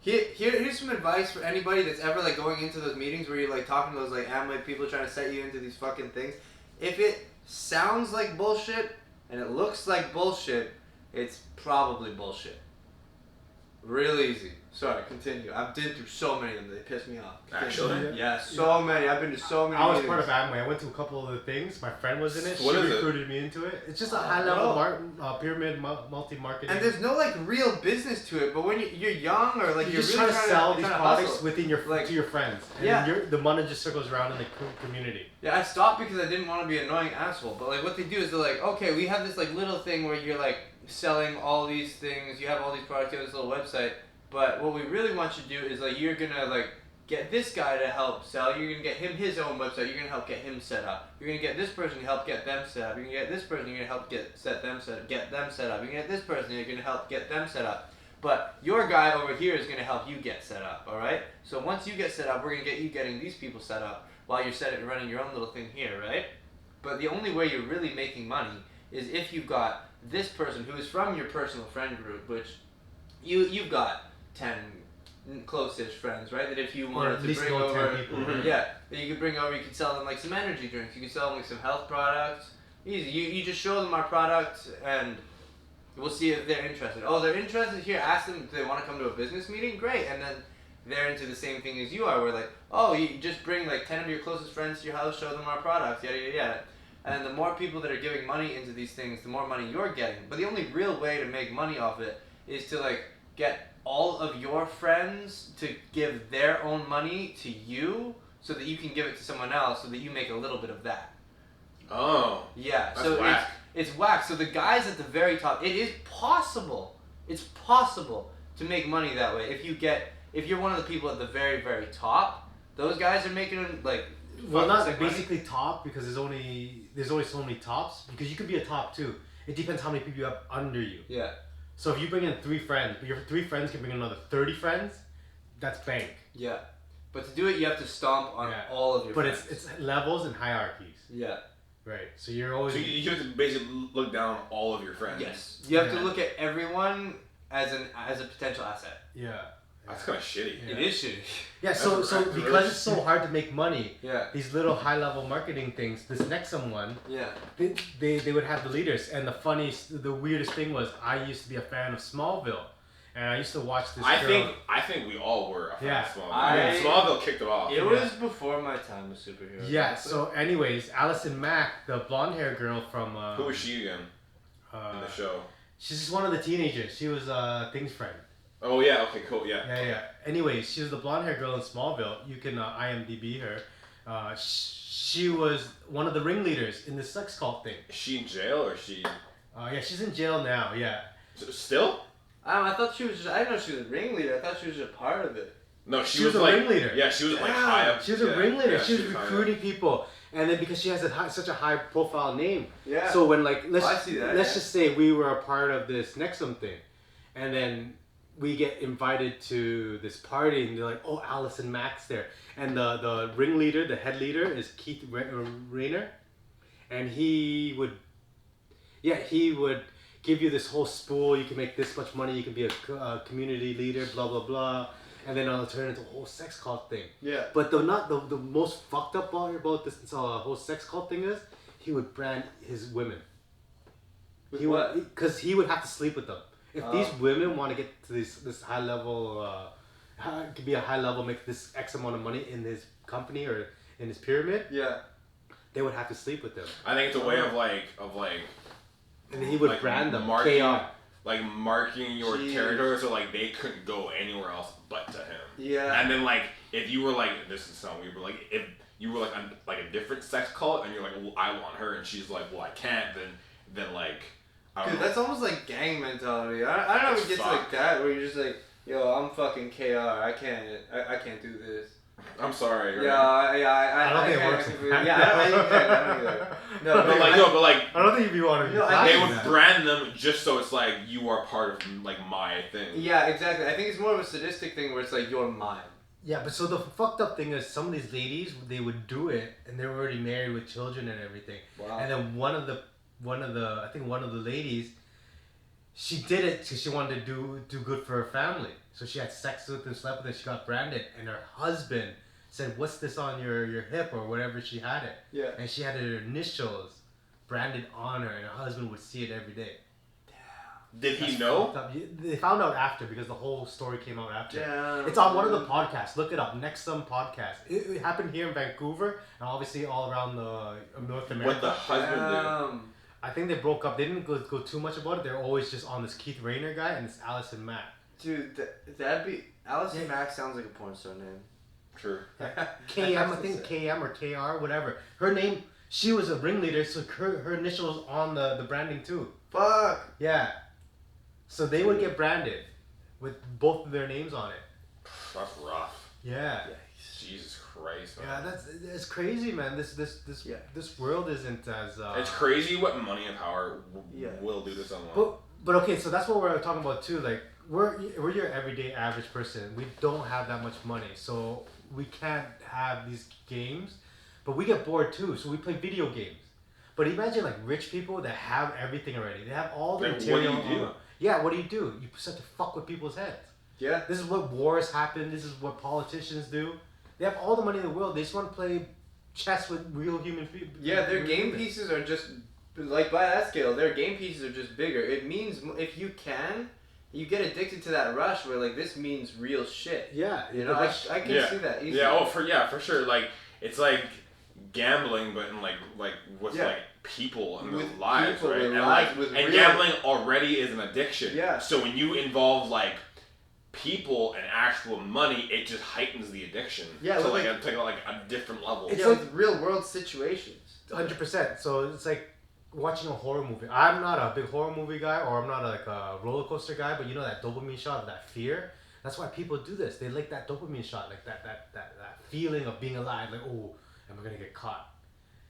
here's some advice for anybody that's ever like going into those meetings where you're like talking to those like Amway people trying to set you into these fucking things. If it sounds like bullshit and it looks like bullshit, it's probably bullshit. Real easy. Sorry, continue. I've been through so many of them. They piss me off. Actually? Yeah, so many. I've been to so many I was meetings. part of Amway. I went to a couple of the things. My friend was in it. What she is recruited me into it. It's just a high-level pyramid multi-marketing. And there's no like real business to it. But when you're young or like you're just really trying to sell these products hustle. within your to your friends. And the money just circles around in the community. Yeah, I stopped because I didn't want to be an annoying asshole. But like what they do is they're like, okay, we have this like little thing where you're like selling all these things. You have all these products. You have this little website. But what we really want you to do is like you're gonna like get this guy to help sell. You're gonna get him his own website. You're gonna help get him set up. You're gonna get this person to help get them set up. You're gonna get this person. You're gonna help get them set up. You're gonna get this person. You're gonna help get them set up. But your guy over here is gonna help you get set up. All right. So once you get set up, we're gonna get you getting these people set up while you're running your own little thing here, right? But the only way you're really making money is if you've got this person who is from your personal friend group, which you've got 10, closest friends, right? That if you Or wanted at to least bring know over, 10 people. Mhm. yeah, that you could bring over, you could sell them like some energy drinks, you could sell them like some health products. Easy. You just show them our product and we'll see if they're interested. Oh, they're interested here. Ask them if they want to come to a business meeting. Great, and then they're into the same thing as you are. We're like, oh, you just bring like 10 of your closest friends to your house, show them our products, yada yada yada. And the more people that are giving money into these things, the more money you're getting. But the only real way to make money off it is to like get all of your friends to give their own money to you, so that you can give it to someone else, so that you make a little bit of that. Oh. Yeah. That's So whack. it's whack. So the guys at the very top, it is possible. It's possible to make money that way. If you're one of the people at the very, very top, those guys are making like. Well, not sick money. basically top, because there's only so many tops. Because you could be a top too. It depends how many people you have under you. Yeah. So if you bring in 3 friends, but your 3 friends can bring in another 30 friends, that's bank. Yeah. But to do it, you have to stomp on Yeah. all of your. But friends. it's levels and hierarchies. Yeah. Right. So you're always. So you have to basically look down on all of your friends. Yes. You have Yeah. to look at everyone as a potential asset. Yeah. That's kind of shitty. Yeah. It is shitty. Yeah, so That's because really- it's so hard to make money, Yeah. these little high level marketing things, this Nexum one, Yeah. they would have the leaders. And the weirdest thing was, I used to be a fan of Smallville, and I used to watch this girl. I think we all were a fan Yeah. of Smallville. I- Smallville kicked it off. It was before my time with superheroes. Yeah, so anyways, Allison Mack, the blonde hair girl from Who was she again in the show? she's just one of the teenagers. She was Thing's friend. Oh yeah. Okay. Cool. Yeah. Yeah. Anyways, she was the blonde hair girl in Smallville. You can IMDb her. She was one of the ringleaders in the sex cult thing. Is she in jail or is she? Yeah, she's in jail now. Yeah. Still? I thought she was just. I didn't know she was a ringleader. I thought she was just part of it. No, She was a like ringleader. Yeah, she was like high up. She was a yeah, ringleader. yeah, she was high up. recruiting people, and then because she has such a high profile name, Yeah. so when like I see that, let's yeah. just say we were a part of this Nexum thing, and then we get invited to this party, and they're like, "Oh, Allison Mack's there," and the ringleader, the head leader, is Keith Rayner, and he would give you this whole spool. You can make this much money. You can be a community leader. Blah blah blah. And then it'll turn into a whole sex cult thing. Yeah. But the most fucked up part about this whole sex cult thing is, he would brand his women. With He what? Because he would have to sleep with them. If these Oh. women want to get to this high level, could be a high level, make this X amount of money in his company or in his pyramid, Yeah. they would have to sleep with them. I think it's a way of like And then he would like brand them. marking, KR. like marking your Jeez. territory so like they couldn't go anywhere else but to him. Yeah. And then like if you were like, this is so weird, but like if you were like a different sex cult and you're like, well, I want her, and she's like, well, I can't, then like I don't Dude, know. that's almost like gang mentality. I don't know if it gets Fuck. like that, where you're just like, yo, I'm fucking KR. I can't do this. I'm sorry. right? I don't think it can't works do like it. that. Yeah, I don't either. No, But like I don't think you want to be. No, I- they branding would that. brand them just so it's like you are part of like my thing. Yeah, exactly. I think it's more of a sadistic thing where it's like, you're mine. Yeah, but so the fucked up thing is, some of these ladies, they would do it, and they were already married with children and everything. Wow. And then one of the ladies, she did it because she wanted to do good for her family. So she had sex with them, slept with them, she got branded, and her husband said, "What's this on your hip?" or whatever she had it. Yeah. And she had her initials branded on her, and her husband would see it every day. Did he That's know? fucked up. They found out after, because the whole story came out after. Damn. It's on one of the podcasts. Look it up. Nexum podcast. It happened here in Vancouver, and obviously all around the North America. What the husband did? I think they broke up. They didn't go too much about it. They're always just on this Keith Rayner guy and this Allison Mack. Dude, that'd be... Allison Yeah. Mack sounds like a porn star name. True. KM, I think KM or KR, whatever. Her name, she was a ringleader, so her initial was on the branding too. Fuck. Yeah. So they would get branded with both of their names on it. That's rough. Yeah. Jesus Christ. Yeah, Man. that's crazy, man. Yeah. This world isn't as. It's crazy what money and power Yeah. will do to someone. But okay, so that's what we're talking about too. Like we're your everyday average person. We don't have that much money, so we can't have these games. But we get bored too, so we play video games. But imagine like rich people that have everything already. They have all the Like, what do material. you do? Yeah, what do? You start to fuck with people's heads. Yeah. This is what wars happen. This is what politicians do. They have all the money in the world. They just want to play chess with real human people. Yeah, their game pieces are just like by that scale. Their game pieces are just bigger. It means if you can, you get addicted to that rush where like this means real shit. Yeah, You know, I can see that easily. Yeah. For sure. Like it's like gambling, but in like with like people and their lives, right? And gambling already is an addiction. Yeah. So when you involve like people and actual money, it just heightens the addiction. Yeah. To like a different level. It's like real world situations. 100%. So it's like watching a horror movie. I'm not a big horror movie guy, or I'm not like a roller coaster guy, but you know that dopamine shot of that fear. That's why people do this. They like that dopamine shot, like that feeling of being alive. Like, oh, am I gonna get caught?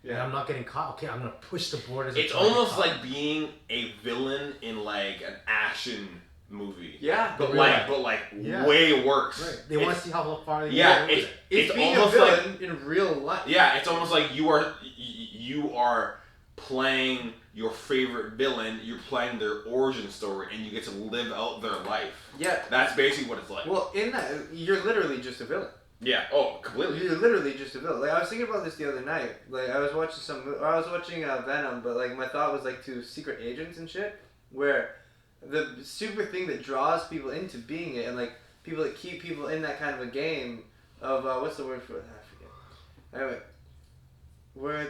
Yeah. And I'm not getting caught. Okay, I'm gonna push the borders. It's almost like being a villain in like an action movie. Yeah. But way worse. Right. They want to see how far they Yeah, go. it's being almost a villain in real life. Yeah, it's almost like you are playing your favorite villain. You're playing their origin story, and you get to live out their life. Yeah. That's basically what it's like. Well, in that, you're literally just a villain. Yeah. Oh, completely. You're literally just a villain. Like I was thinking about this the other night. Like I was watching Venom, but like my thought was like to Secret Agents and shit, where the super thing that draws people into being it, and like people that keep people in that kind of a game of what's the word for it? I forget. Anyway, where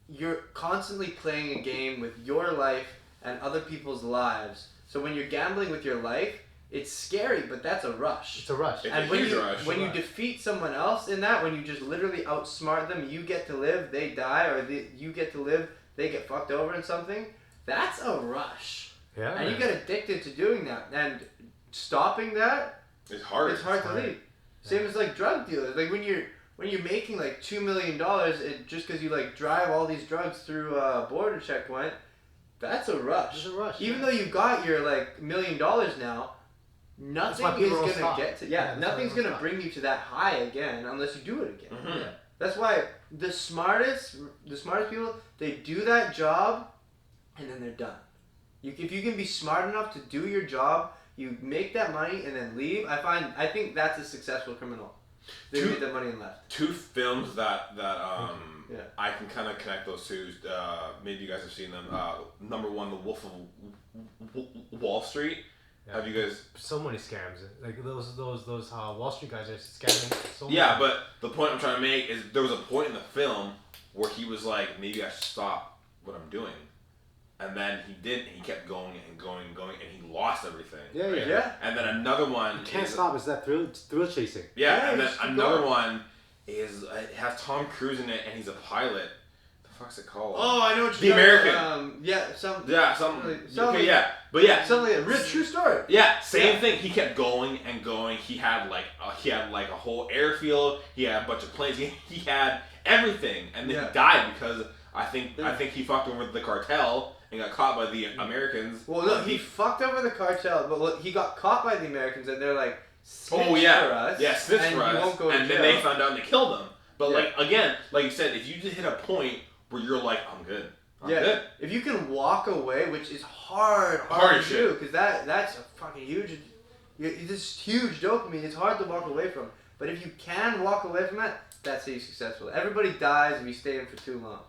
you're constantly playing a game with your life and other people's lives. So when you're gambling with your life, it's scary, but that's a rush. It's a rush. And when you defeat someone else in that, when you just literally outsmart them, you get to live, they die, or you get to live, they get fucked over in something. That's a rush. Yeah. And you get addicted to doing that, and stopping that, it's hard. It's hard to leave. Same as like drug dealers. Like when you're making like $2 million, just because you like drive all these drugs through a border checkpoint, that's a rush. It's a rush. Even though you got your like $1 million now. Nothing is gonna get to nothing's gonna bring you to that high again unless you do it again. Mm-hmm. Yeah. That's why the smartest people, they do that job and then they're done. If you can be smart enough to do your job, you make that money and then leave. I think that's a successful criminal. They made that money and left. Two films that I can kind of connect those two. Maybe you guys have seen them. Number one, The Wolf of Wall Street. Yeah. Have you guys? So many scams. Like those Wall Street guys are scamming. So yeah, but the point I'm trying to make is there was a point in the film where he was like, maybe I should stop what I'm doing, and then he didn't. He kept going and going and going, and he lost everything. Yeah, right? yeah. And then another one. You can't stop. It's that thrill chasing. Yeah, and then another one is it has Tom Cruise in it, and he's a pilot. What's it called? Oh, I know what you're talking about. Something. Real true story. Yeah, same thing. He kept going and going. He had like a whole airfield. He had a bunch of planes. He had everything, and then he died because I think he fucked over the cartel and got caught by the Americans. Well, no, he fucked over the cartel, but look, he got caught by the Americans, and they're like, snitch for us. Yeah, snitch for us. And then they found out and they killed him. But like again, like you said, if you just hit a point where you're like, I'm good. I'm good. If you can walk away, which is hard to do, because that's a fucking huge, this huge dopamine. It's hard to walk away from. But if you can walk away from it, that's how you're successful. Everybody dies if you stay in for too long.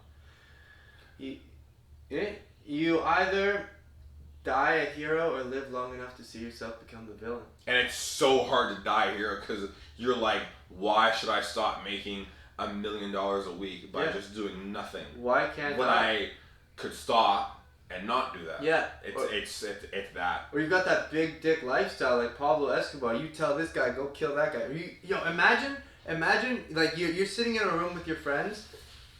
You either die a hero or live long enough to see yourself become the villain. And it's so hard to die a hero because you're like, why should I stop making $1 million a week by just doing nothing? Why can't I could stop and not do that? Yeah, it's that. Or you've got that big dick lifestyle like Pablo Escobar. You tell this guy go kill that guy. Imagine like you're sitting in a room with your friends.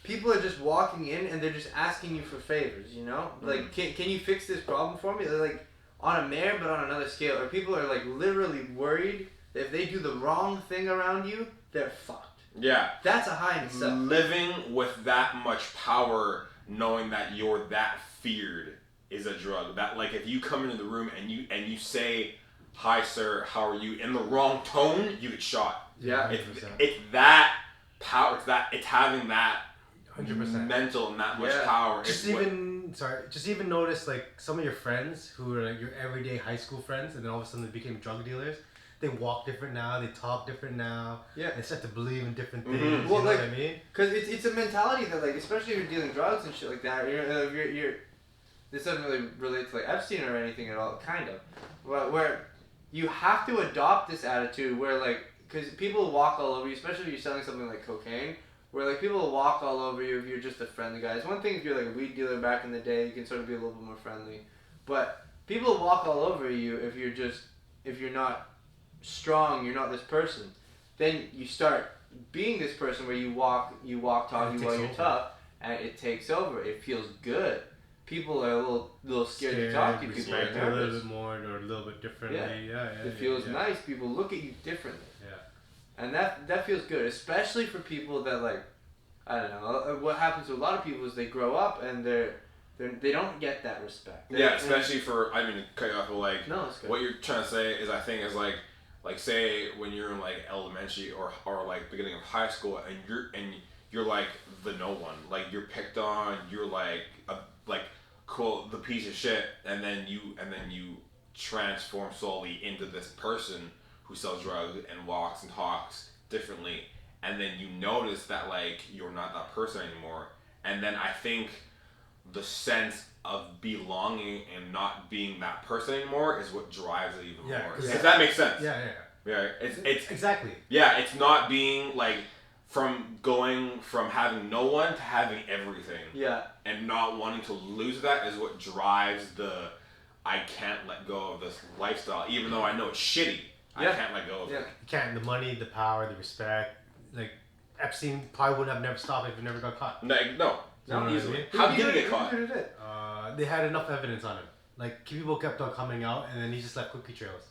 People are just walking in and they're just asking you for favors. You know, like can you fix this problem for me? They're like on a mare but on another scale. Or people are like literally worried that if they do the wrong thing around you, they're fucked. Yeah. That's a high in itself. Living with that much power, knowing that you're that feared, is a drug. That like if you come into the room and you say, "Hi sir, how are you?" in the wrong tone, you get shot. Yeah. It's that power. It's having that 100% mental and that much power. Just even notice like some of your friends who are like your everyday high school friends, and then all of a sudden they became drug dealers. they walk different now, they talk different now. Yeah. They start to believe in different Mhm. things. Well, you know like- what I mean? Because it's a mentality that, like, especially if you're dealing drugs and shit like that, you're this doesn't really relate to, like, Epstein or anything at all, kind of. But where you have to adopt this attitude where, like, because people walk all over you, especially if you're selling something like cocaine, where, like, people will walk all over you if you're just a friendly guy. It's one thing if you're, like, a weed dealer back in the day, you can sort of be a little bit more friendly. But people walk all over you if you're not strong, you're not this person. Then you start being this person where you walk, talk, And it while takes you're over. tough, and it takes over. It feels good. People are a little scared to talk to you. People are respect you a little nervous. bit more or a little bit differently. Yeah. It feels nice. People look at you differently. Yeah. And that feels good, especially for people that, like, I don't know. What happens to a lot of people is they grow up and they don't get that respect. Yeah, especially for, I mean, to cut you off, but like, No, it's good. what you're trying to say is, I think, is like say when you're in like elementary or like beginning of high school, and you're like the no one, like you're picked on, you're like quote the piece of shit, and then you transform slowly into this person who sells drugs and walks and talks differently, and then you notice that, like, you're not that person anymore, and then I think the sense of belonging and not being that person anymore is what drives it even more. If that makes sense. Yeah. Yeah. It's Exactly. yeah, it's not being like from going from having no one to having everything. Yeah. And not wanting to lose that is what drives the I can't let go of this lifestyle, even though I know it's shitty. Yeah. I can't let go of it. You can't. The money, the power, the respect. Like Epstein probably would have never stopped if he never got caught. No, You know what I easily. mean? How did he get caught? Who did it? They had enough evidence on him. Like people kept on coming out, and then he just left cookie trails,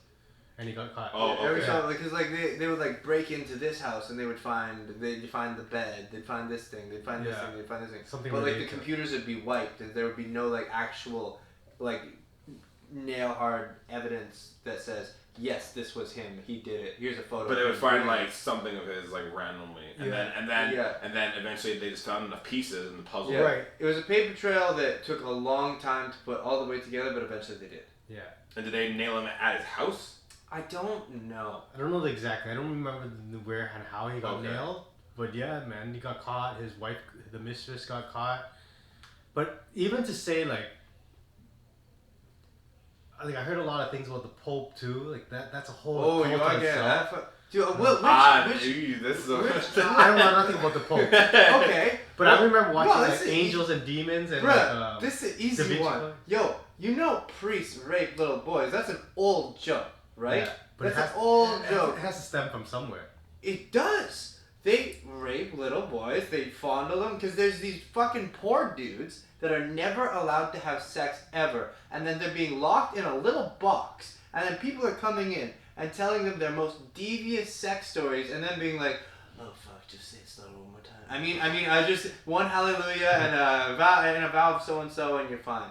and he got caught. Oh, Every okay. time, because like they would like break into this house and they'd find the bed, they'd find this thing, they'd find this thing, they'd find this thing. Something but like the related to it. computers would be wiped and there would be no like actual like nail hard evidence that says yes, this was him, he did it. Here's a photo. But they of would him find doing it. like something of his like randomly, and Yeah. then eventually they just found enough pieces in the puzzle. Yeah. Right. It was a paper trail that took a long time to put all the way together, but eventually they did. Yeah. And did they nail him at his house? I don't know. I don't know the exact. I don't remember where and how he got Okay. nailed. But yeah, man, he got caught. His wife, the mistress, got caught. But even to say like I heard a lot of things about the Pope too. Like that's a whole. Oh, you cult are in getting itself. that? Dude, which this is a I don't know nothing about the Pope. okay. But I remember watching No, like this is angels and demons and Bruh, this is an easy Da Vinci one. Code. Yo, you know priests rape little boys. That's an old joke, right? Yeah, but That's an old it joke. has to stem from somewhere. It does. They rape little boys. They fondle them because there's these fucking poor dudes that are never allowed to have sex ever, and then they're being locked in a little box, and then people are coming in and telling them their most devious sex stories, and then being like, "Oh fuck, just say it slow one more time." I mean, I just one hallelujah and a vow of so and so, and you're fine.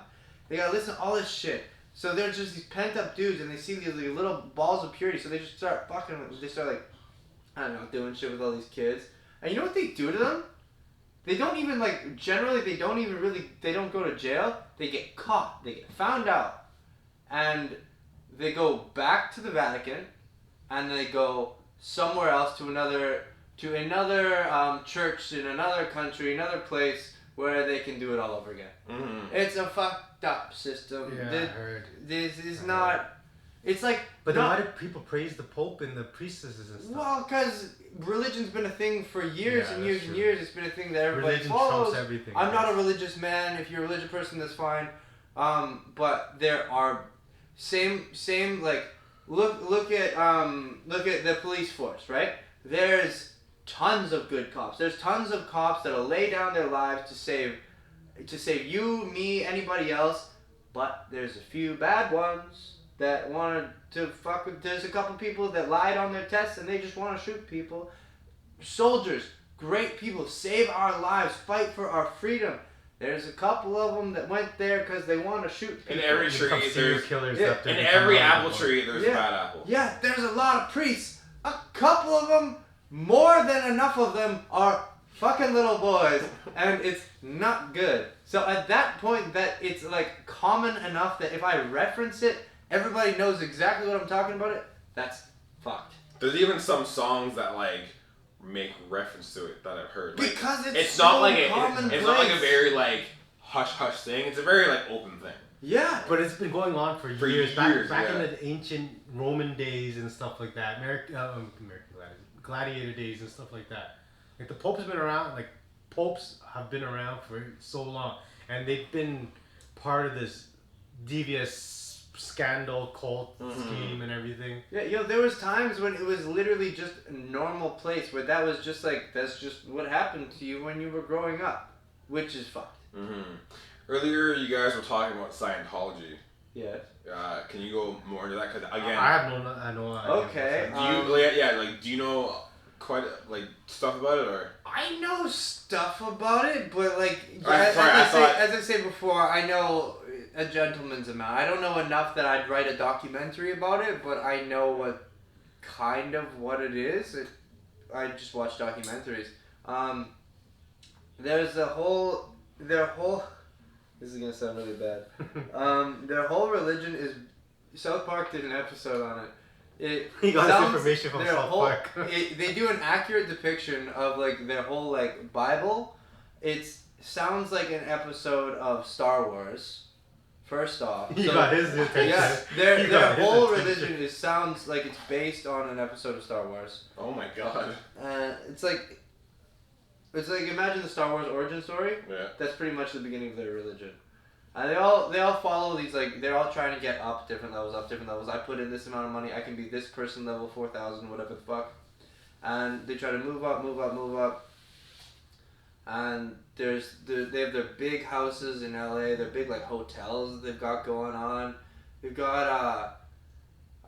They gotta listen to all this shit. So they're just these pent up dudes, and they see these like, little balls of purity, so they just start fucking. They start like, I don't know, doing shit with all these kids. And you know what they do to them? They don't even like. Generally, they don't even really. They don't go to jail. They get caught. They get found out, and they go back to the Vatican, and they go somewhere else to another church in another country, another place where they can do it all over again. Mm-hmm. It's a fucked up system. Yeah, I heard. This is not. It's like. But then not, why do people praise the Pope and the priestesses and stuff? Well, because religion's been a thing for years Yeah, and that's years and true. years. It's been a thing that everybody Religion follows. trumps everything. I'm not a religious man. If you're a religious person, that's fine. But there are same like look at the police force, right? There's tons of good cops. There's tons of cops that'll lay down their lives to save you, me, anybody else. But there's a few bad ones that wanted to fuck with. There's a couple people that lied on their tests and they just want to shoot people. Soldiers, great people, save our lives, fight for our freedom. There's a couple of them that went there because they want to shoot people. In every Become tree, serial there's killers yeah, after in they every come out of apple the tree, there's a Yeah. bad apple. Yeah, there's a lot of priests. A couple of them, more than enough of them, are fucking little boys, and it's not good. So at that point, that it's like common enough that if I reference it, everybody knows exactly what I'm talking about. That's fucked. There's even some songs that like make reference to it that I've heard. Like, Because it's it's so not like commonplace. it's not like a very like hush hush thing. It's a very like open thing. Yeah. But it's been going on for years. Back in the ancient Roman days and stuff like that. American gladiator days and stuff like that. Like the Pope's been around. Like popes have been around for so long, and they've been part of this devious scandal cult scheme and everything. Yeah, there was times when it was literally just a normal place where that was just like that's just what happened to you when you were growing up, which is fucked. Earlier, you guys were talking about Scientology. Yes. Can you go more into that? Because again, I have no idea. Okay. Do you know quite like stuff about it or? I know stuff about it, but like As I said before, I know a gentleman's amount. I don't know enough that I'd write a documentary about it, but I know what it is. I just watch documentaries. There's their whole. This is gonna sound really bad. Their whole religion is. South Park did an episode on it. He got his information from South Park. They do an accurate depiction of like their whole like Bible. It sounds like an episode of Star Wars. First off, He got his attention. yeah, their whole religion sounds like it's based on an episode of Star Wars. Oh my god. It's like imagine the Star Wars origin story. Yeah. That's pretty much the beginning of their religion. And they all follow these like they're all trying to get up different levels. I put in this amount of money. I can be this person level 4,000, whatever the fuck. And they try to move up. And they have their big houses in LA. Their big like hotels they've got going on. They've got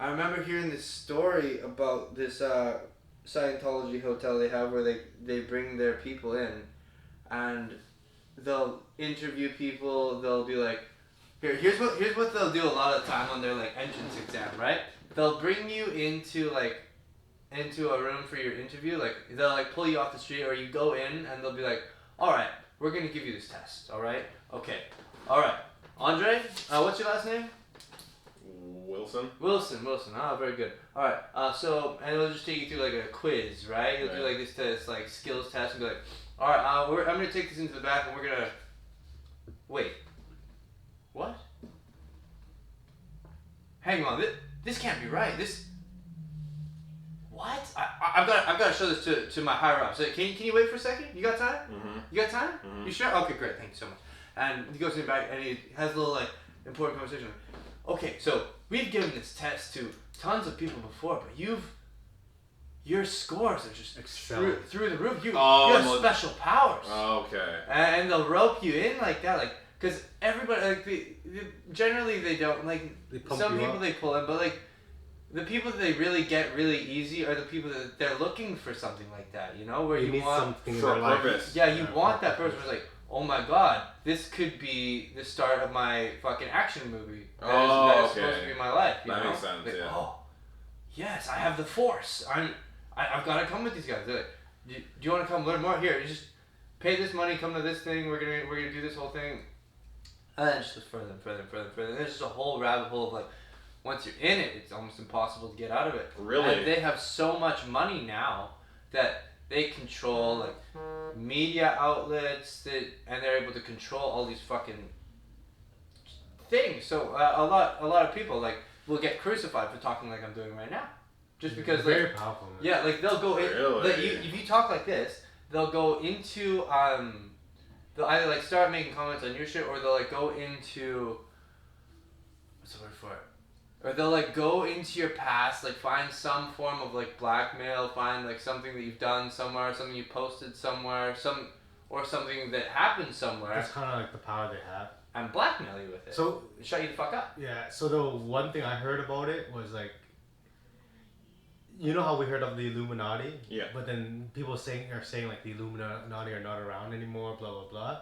I remember hearing this story about this Scientology hotel they have where they bring their people in, and they'll interview people. They'll be like, here's what they'll do a lot of the time on their like entrance exam, right? They'll bring you into a room for your interview. Like they'll like pull you off the street, or you go in and they'll be like, all right, we're gonna give you this test. All right, okay, all right, Andre, what's your last name? Wilson. Ah, very good. All right. So, and it'll just take you through like a quiz, right? You'll do like this test, like skills test, and be like, all right, I'm gonna take this into the back, and we're gonna wait. What? Hang on. This can't be right. What? I've got to show this to my higher ups. So can you wait for a second? You got time? You got time? You sure? Okay, great. Thank you so much. And he goes in the back and he has a little like important conversation. Okay, so we've given this test to tons of people before, but your scores are just through the roof. You have special powers. Oh, okay. And they'll rope you in like that, like because everybody like generally they don't like some people they pull in, but like the people that they really get really easy are the people that they're looking for something like that, you know, where you want something for a purpose. Yeah, you want that person who's like, oh my god, this could be the start of my fucking action movie. That is supposed to be my life. You know? Makes sense. Like, yeah. oh, yes, I have the force. I've got to come with these guys. They're like, do you want to come learn more? Here, you just pay this money, come to this thing. We're gonna do this whole thing. And then it just goes further and further and further and further. And there's just a whole rabbit hole of like, once you're in it, it's almost impossible to get out of it. Really? And they have so much money now that they control like media outlets and they're able to control all these fucking things. So a lot of people like will get crucified for talking like I'm doing right now, just because very powerful. Man. Yeah, like they'll go in. Really? Like, if you talk like this, they'll go into they'll either like start making comments on your shit, or they'll like go into what's the word for it? Or they'll like go into your past, like find some form of like blackmail, find like something that you've done somewhere, something you posted somewhere, or something that happened somewhere. That's kind of like the power they have. And blackmail you with it. So shut you the fuck up. Yeah. So the one thing I heard about it was like, you know how we heard of the Illuminati? Yeah. But then people are saying like the Illuminati are not around anymore, blah blah blah.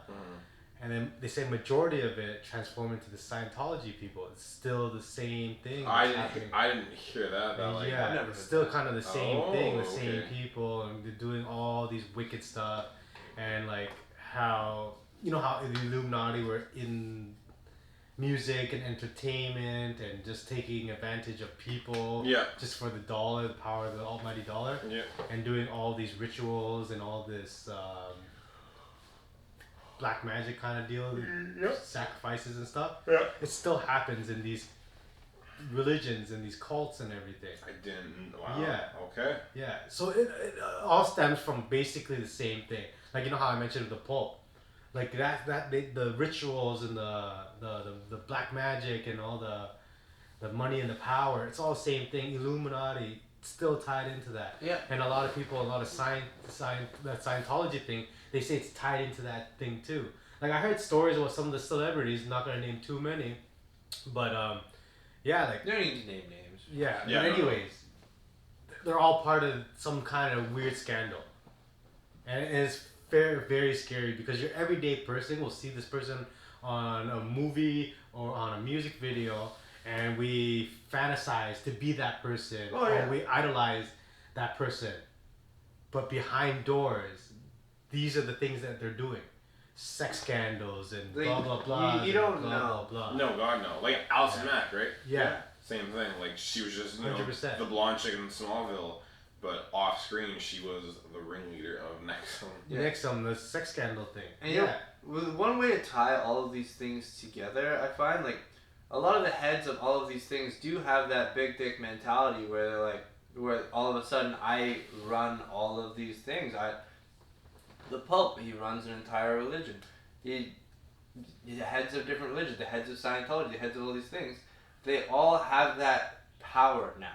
And then they say majority of it transformed into the Scientology people. It's still the same thing. I didn't hear that. Yeah, it's still kind of the same thing, the same okay. people, and they're doing all these wicked stuff, and like how you know how the Illuminati were in music and entertainment and just taking advantage of people Yeah. just for the dollar, the power of the almighty dollar, Yeah. and doing all these rituals and all this black magic kind of deal, sacrifices and stuff. Yeah. It still happens in these religions and these cults and everything. I didn't. Wow. Yeah. Okay. Yeah, so it all stems from basically the same thing. Like, you know how I mentioned the Pope, like the rituals and the black magic and all the money and the power. It's all the same thing. Illuminati still tied into that. Yeah. And a lot of people, a lot of that Scientology thing, they say it's tied into that thing too. Like, I heard stories about some of the celebrities. Not gonna name too many, but yeah, like, You don't need to name names. yeah. Yeah, But no. anyways, they're all part of some kind of weird scandal, and it's very, very scary because your everyday person will see this person on a movie or on a music video, and we fantasize to be that person, Oh, yeah. or we idolize that person. But behind doors, these are the things that they're doing. Sex scandals and Like, blah blah blah. you don't and blah, know. blah blah. No, God, no. Like Alison Mack, right? Yeah. Same thing. Like, she was just, 100%. the blonde chick in Smallville, but off screen she was the ringleader of Nexum. Yeah. Next on the sex scandal thing. And you know, one way to tie all of these things together, I find, like, a lot of the heads of all of these things do have that big dick mentality where they're like, where all of a sudden I run all of these things. The Pope, he runs an entire religion. The heads of different religions, the heads of Scientology, the heads of all these things, they all have that power now.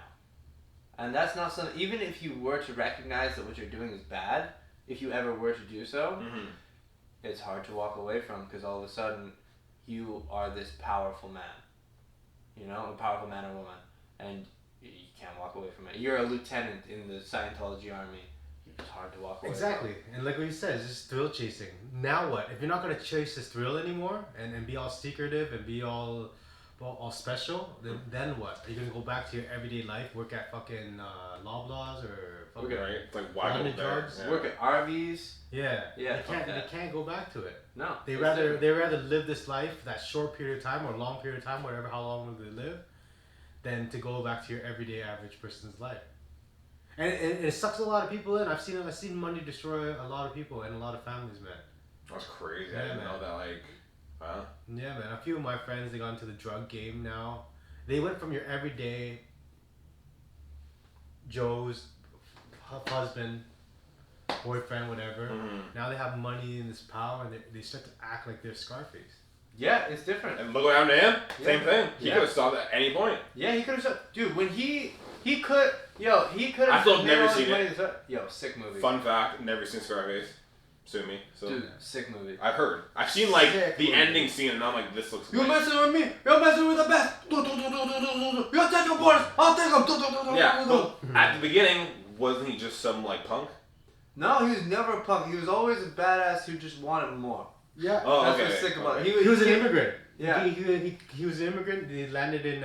And that's not something, even if you were to recognize that what you're doing is bad, if you ever were to do so, Mm-hmm. it's hard to walk away from because all of a sudden you are this powerful man. You know, a powerful man or woman. And you can't walk away from it. You're a lieutenant in the Scientology army. It's hard to walk away Exactly. And like what you said, it's just thrill chasing. Now what? If you're not going to chase this thrill anymore and be all secretive and be all special, then what? Are you going to go back to your everyday life, work at fucking Loblaws or fucking... Right? It's like, why go Running there? drugs? Yeah. Work at RVs. Yeah. Yeah, They fuck can't, that. they can't go back to it. No. They it's rather different. they rather live this life, that short period of time or long period of time, whatever how long will they live, than to go back to your everyday average person's life. And it sucks a lot of people in. I've seen money destroy a lot of people and a lot of families, man. That's crazy. Yeah, I didn't man. know that, like, huh? Yeah, man. A few of my friends, they got into the drug game now. They went from your everyday Joe's husband, boyfriend, whatever. Mm-hmm. Now they have money and this power, and they start to act like they're Scarface. Yeah, it's different. And look what happened to him. Yeah. Same thing. He Yeah. could have stopped at any point. Yeah, he could have said, dude, when he could, he could have. I still have never seen it. Yo, sick movie. Fun fact, never seen Scarface. Sue me. So Dude, sick movie. I've heard. I've seen like Sick the movie. ending scene and I'm like, this looks You're great. messing with me. You're messing with the best. You take your boys. I'll take them. Yeah. Well, at the beginning, wasn't he just some like punk? No, he was never a punk. He was always a badass who just wanted more. Yeah. Oh, That's okay. what's sick about it. He was an immigrant. Yeah. He was an immigrant. He landed in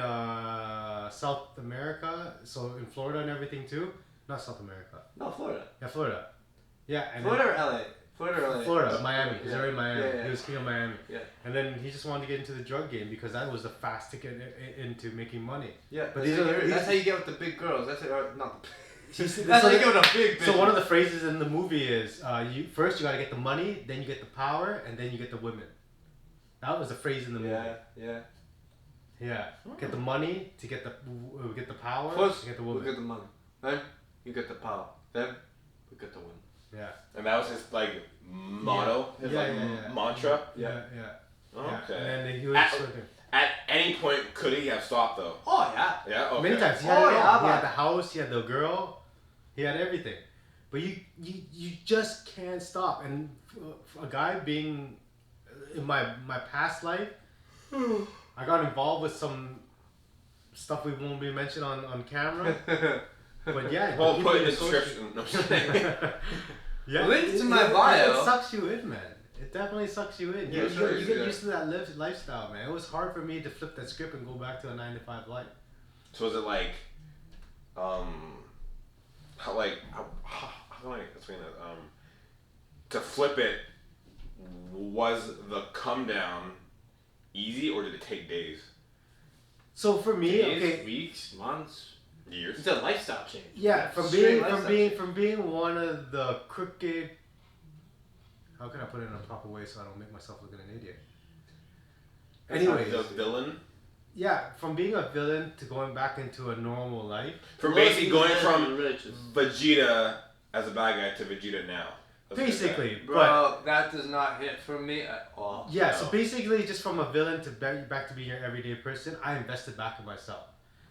South America, so in Florida and everything too. Not South America. No, Florida. Yeah, Florida. Yeah, and Florida or LA? Florida or LA? Florida, Miami. He's Yeah. already in Miami. Yeah, yeah. He was king of Miami. Yeah. And then he just wanted to get into the drug game because that was the fast ticket into making money. Yeah, But but these that's are- how you get with the big girls. That's it. Or not. That's That's how you get with a big bitch. So one of the phrases in the movie is, you gotta get the money, then you get the power, and then you get the women. That was the phrase in the movie. Yeah. Yeah. Get the money to get the power. First, to get the we woman. get the money. Then you get the power. Then we get the win. Yeah. And that was his like motto, his like mantra. Yeah. Okay. And then he was At any point, could he have stopped though? Oh yeah. Yeah. Okay. many times. He had Oh, it all. yeah, He had man. the house. He had the girl. He had everything. But you just can't stop. And a guy being in my past life, I got involved with some stuff we won't be mentioned on camera. But yeah, Well, he put in made the a social- description. No, I'm just kidding. Yeah, Link to my bio. It sucks you in, man. It definitely sucks you in. Yeah, You, sure, you get yeah. used to that lifestyle, man. It was hard for me to flip that script and go back to a 9-to-5 life. So is it like, how can I explain that? To flip it was the come down easy, or did it take days? So for me, Days, okay, weeks, months. Years? It's a lifestyle change. yeah, Straight lifestyle from being one of the crooked. How can I put it in a proper way so I don't make myself look like an idiot? Anyways, The villain. yeah, from being a villain to going back into a normal life. From basically going from riches. Vegeta as a bad guy to Vegeta now. That's a good Basically, guy. Bro, that does not hit for me at all. yeah, No. so basically just from a villain to back to being your everyday person, I invested back in myself.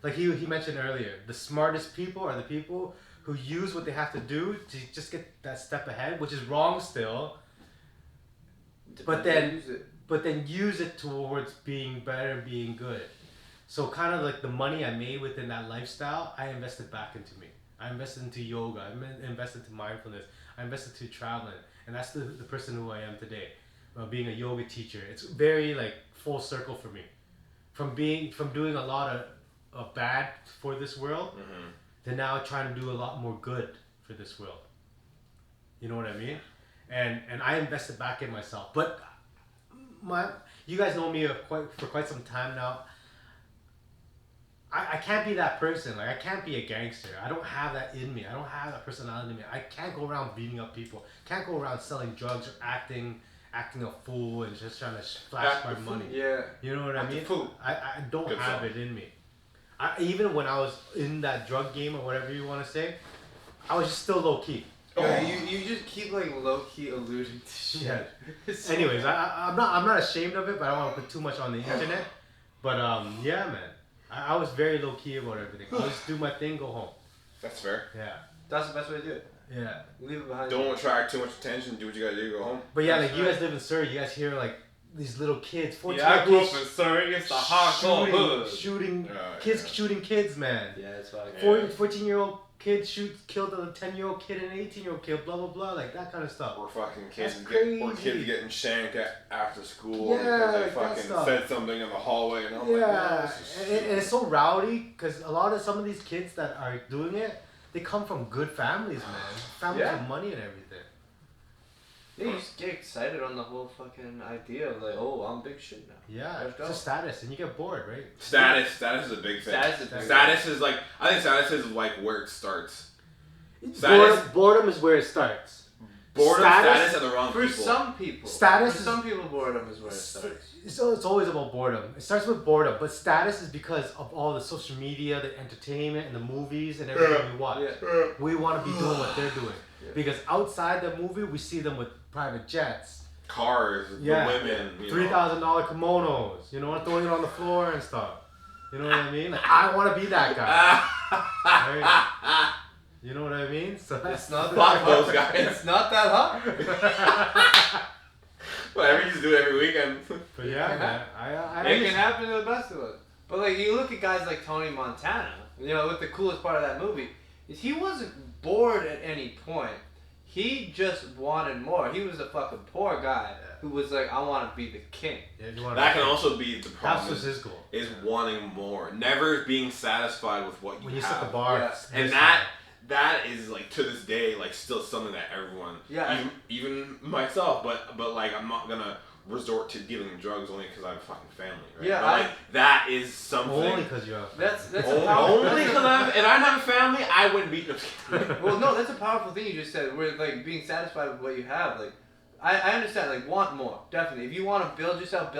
Like he mentioned earlier, the smartest people are the people who use what they have to do to just get that step ahead, which is wrong still, but then use it towards being better and being good. So kind of like the money I made within that lifestyle, I invested back into me. I invested into yoga, I invested into mindfulness, I invested into traveling, and that's the person who I am today. Being a yoga teacher, it's very like full circle for me. From doing a lot of bad for this world, to now trying to do a lot more good for this world. You know what I mean? And I invested back in myself. But you guys know me for quite some time now. I can't be that person. Like I can't be a gangster. I don't have that in me. I don't have that personality in me. I can't go around beating up people. Can't go around selling drugs or acting a fool and just trying to flash my money. Yeah. You know what I mean? Fool. I don't Good have song. it in me. Even when I was in that drug game or whatever you want to say, I was just still low key. Yeah, you just keep like low key alluding to shit. Yeah. It's so Anyways, bad. I'm not ashamed of it, but I don't want to put too much on the internet. But yeah, man, I was very low key about everything. I just do my thing, go home. That's fair. Yeah, That's the best way to do it. yeah. Leave it behind. Don't attract too much attention. Do what you gotta do. Go home. But yeah, That's like you right. guys live in Surrey, you guys hear like these little kids, 14 Yeah, I grew up kids in Surrey. It's the hardcore hood. shooting Yeah. shooting kids, man. Yeah, it's fucking. Yeah. 14-year-old kid killed a 10-year-old kid and an 18-year-old kid, blah blah blah, like that kind of stuff. Or fucking kids That's or crazy. kids getting shanked after school Yeah, because they like that fucking stuff. said something in the hallway, and I'm like, Yeah, no, this is and it's so rowdy because some of these kids that are doing it, they come from good families, man. Families Yeah. with money and everything. Yeah, you just get excited on the whole fucking idea of like, oh, I'm big shit now. Yeah, Let's it's a status, and you get bored, right? Status is a big thing. Status is big. Status is like, I think status is like where it starts. Boredom is where it starts. Boredom, status, and the wrong For people. some people, Status for is- some people, boredom is where it starts. So it's always about boredom. It starts with boredom, but status is because of all the social media, the entertainment, and the movies and everything we watch. Yeah. We want to be doing what they're doing. Yeah. Because outside the movie, we see them with private jets, Cars, Yeah. the women, you know. $3,000 kimonos, throwing it on the floor and stuff. You know what I mean? Like, I want to be that guy. Right? You know what I mean? So It's not Fuck that those hard. guys. It's not that hard. Whatever you just do it every weekend. But yeah, man, I It can just- happen to the best of us. But like you look at guys like Tony Montana, what the coolest part of that movie is he wasn't bored at any point. He just wanted more. He was a fucking poor guy who was like, I want to be the king. Yeah, you wanna- That can also be the That problem. was his goal. Is wanting more, never being satisfied with what you When you have. set the bar, Yeah. And this that is like to this day like still something that everyone, Yeah. even myself, but like I'm not gonna resort to dealing drugs only because I have a fucking family, right? Yeah, But, like that is something. only because you're. That's a Only powerful because if I didn't have a family, I wouldn't be. Well, no, that's a powerful thing you just said. Where like being satisfied with what you have. Like, I understand. Like, want more. Definitely. If you want to build yourself.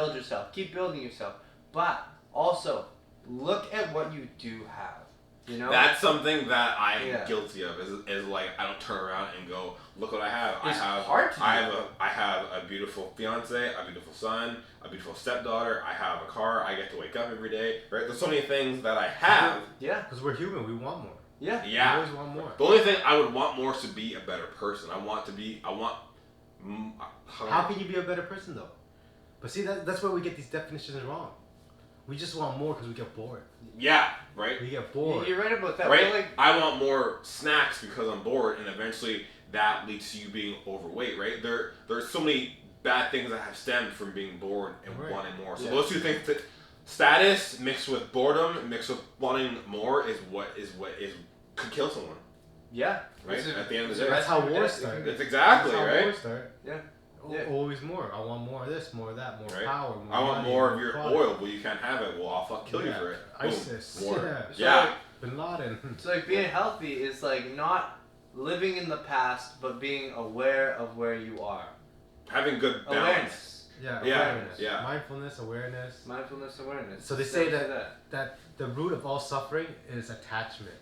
Keep building yourself. But also, look at what you do have. That's something that I am Yeah. guilty of. Is like I don't turn around and go, look what I have. It's I have. hard to I do. have a beautiful fiance, a beautiful son, a beautiful stepdaughter. I have a car. I get to wake up every day. Right. There's so many things that I have. Yeah. Because we're human, we want more. Yeah. We Yeah. always want more. The only thing I would want more is to be a better person. I want. How can you be a better person though? But see, that's where we get these definitions wrong. We just want more because we get bored. Yeah, right. We get bored. You're right about that. Right. But, like, I want more snacks because I'm bored, and eventually that leads to you being overweight. Right. There's so many bad things that have stemmed from being bored and Right. wanting more. So Yeah. those two things, status mixed with boredom mixed with wanting more, is what could kill someone. yeah. Right. It's a- At the end of it's the a day. That's how recipe for wars death. start. That's exactly That's how right. wars start. Yeah. Always more. I want more of this, more of that, more Right. power, more I want money, more of your product. oil. Well, you can't have it. Well, I'll kill you for it. Boom. ISIS. More. Yeah. Yeah. Bin Laden. It's like being healthy is like not living in the past, but being aware of where you are. Having good balance. Awareness. Yeah. Yeah, Awareness. yeah. Mindfulness, awareness. Mindfulness, awareness. So they say that the root of all suffering is attachment.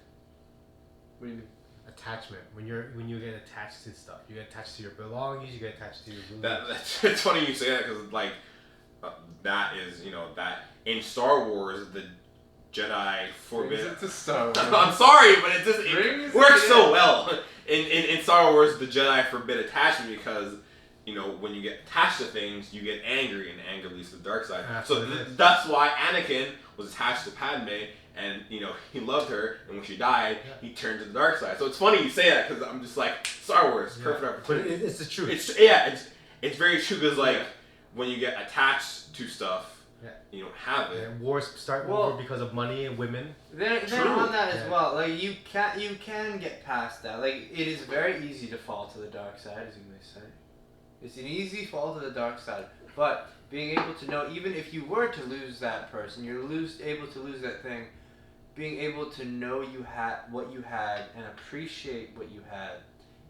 What do you mean? Attachment. When you get attached to stuff, you get attached to your belongings. You get attached to your roots. That's it's funny you say that because like that is that in Star Wars the Jedi forbid. It's a Star Wars. I'm sorry, but it works so well. In Star Wars, the Jedi forbid attachment because when you get attached to things, you get angry, and anger leads to the dark side. So that's why Anakin was attached to Padme, and he loved her, and when she died, he turned to the dark side. So it's funny you say that because I'm just like Star Wars, perfect opportunity. But it's the truth. It's very true because like when you get attached to stuff. Yeah. You don't have it. And wars start over because of money and women. Then on that as well, like you can get past that. Like it is very easy to fall to the dark side, as you may say. It's an easy fall to the dark side. But being able to know, even if you were to lose that person, able to lose that thing, being able to know what you had and appreciate what you had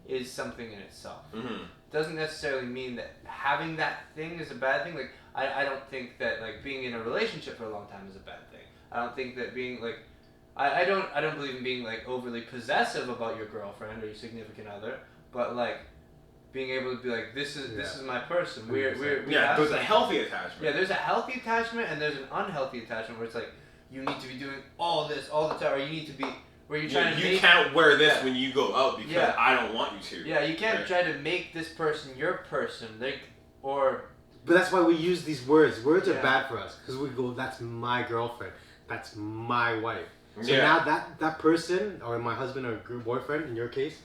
is something in itself. Mm-hmm. Doesn't necessarily mean that having that thing is a bad thing. Like I don't think that like being in a relationship for a long time is a bad thing. I don't think that being like I don't believe in being like overly possessive about your girlfriend or your significant other, but like being able to be like this is my person. We there's a healthy attachment. Yeah, there's a healthy attachment and there's an unhealthy attachment where it's like you need to be doing all this all the time, or you need to be where you're trying to. You can't wear this when you go out because I don't want you to. Yeah, you can't try to make this person your person, But that's why we use these words. Words are bad for us because we go, "That's my girlfriend. That's my wife." So now that person, or my husband or boyfriend, in your case,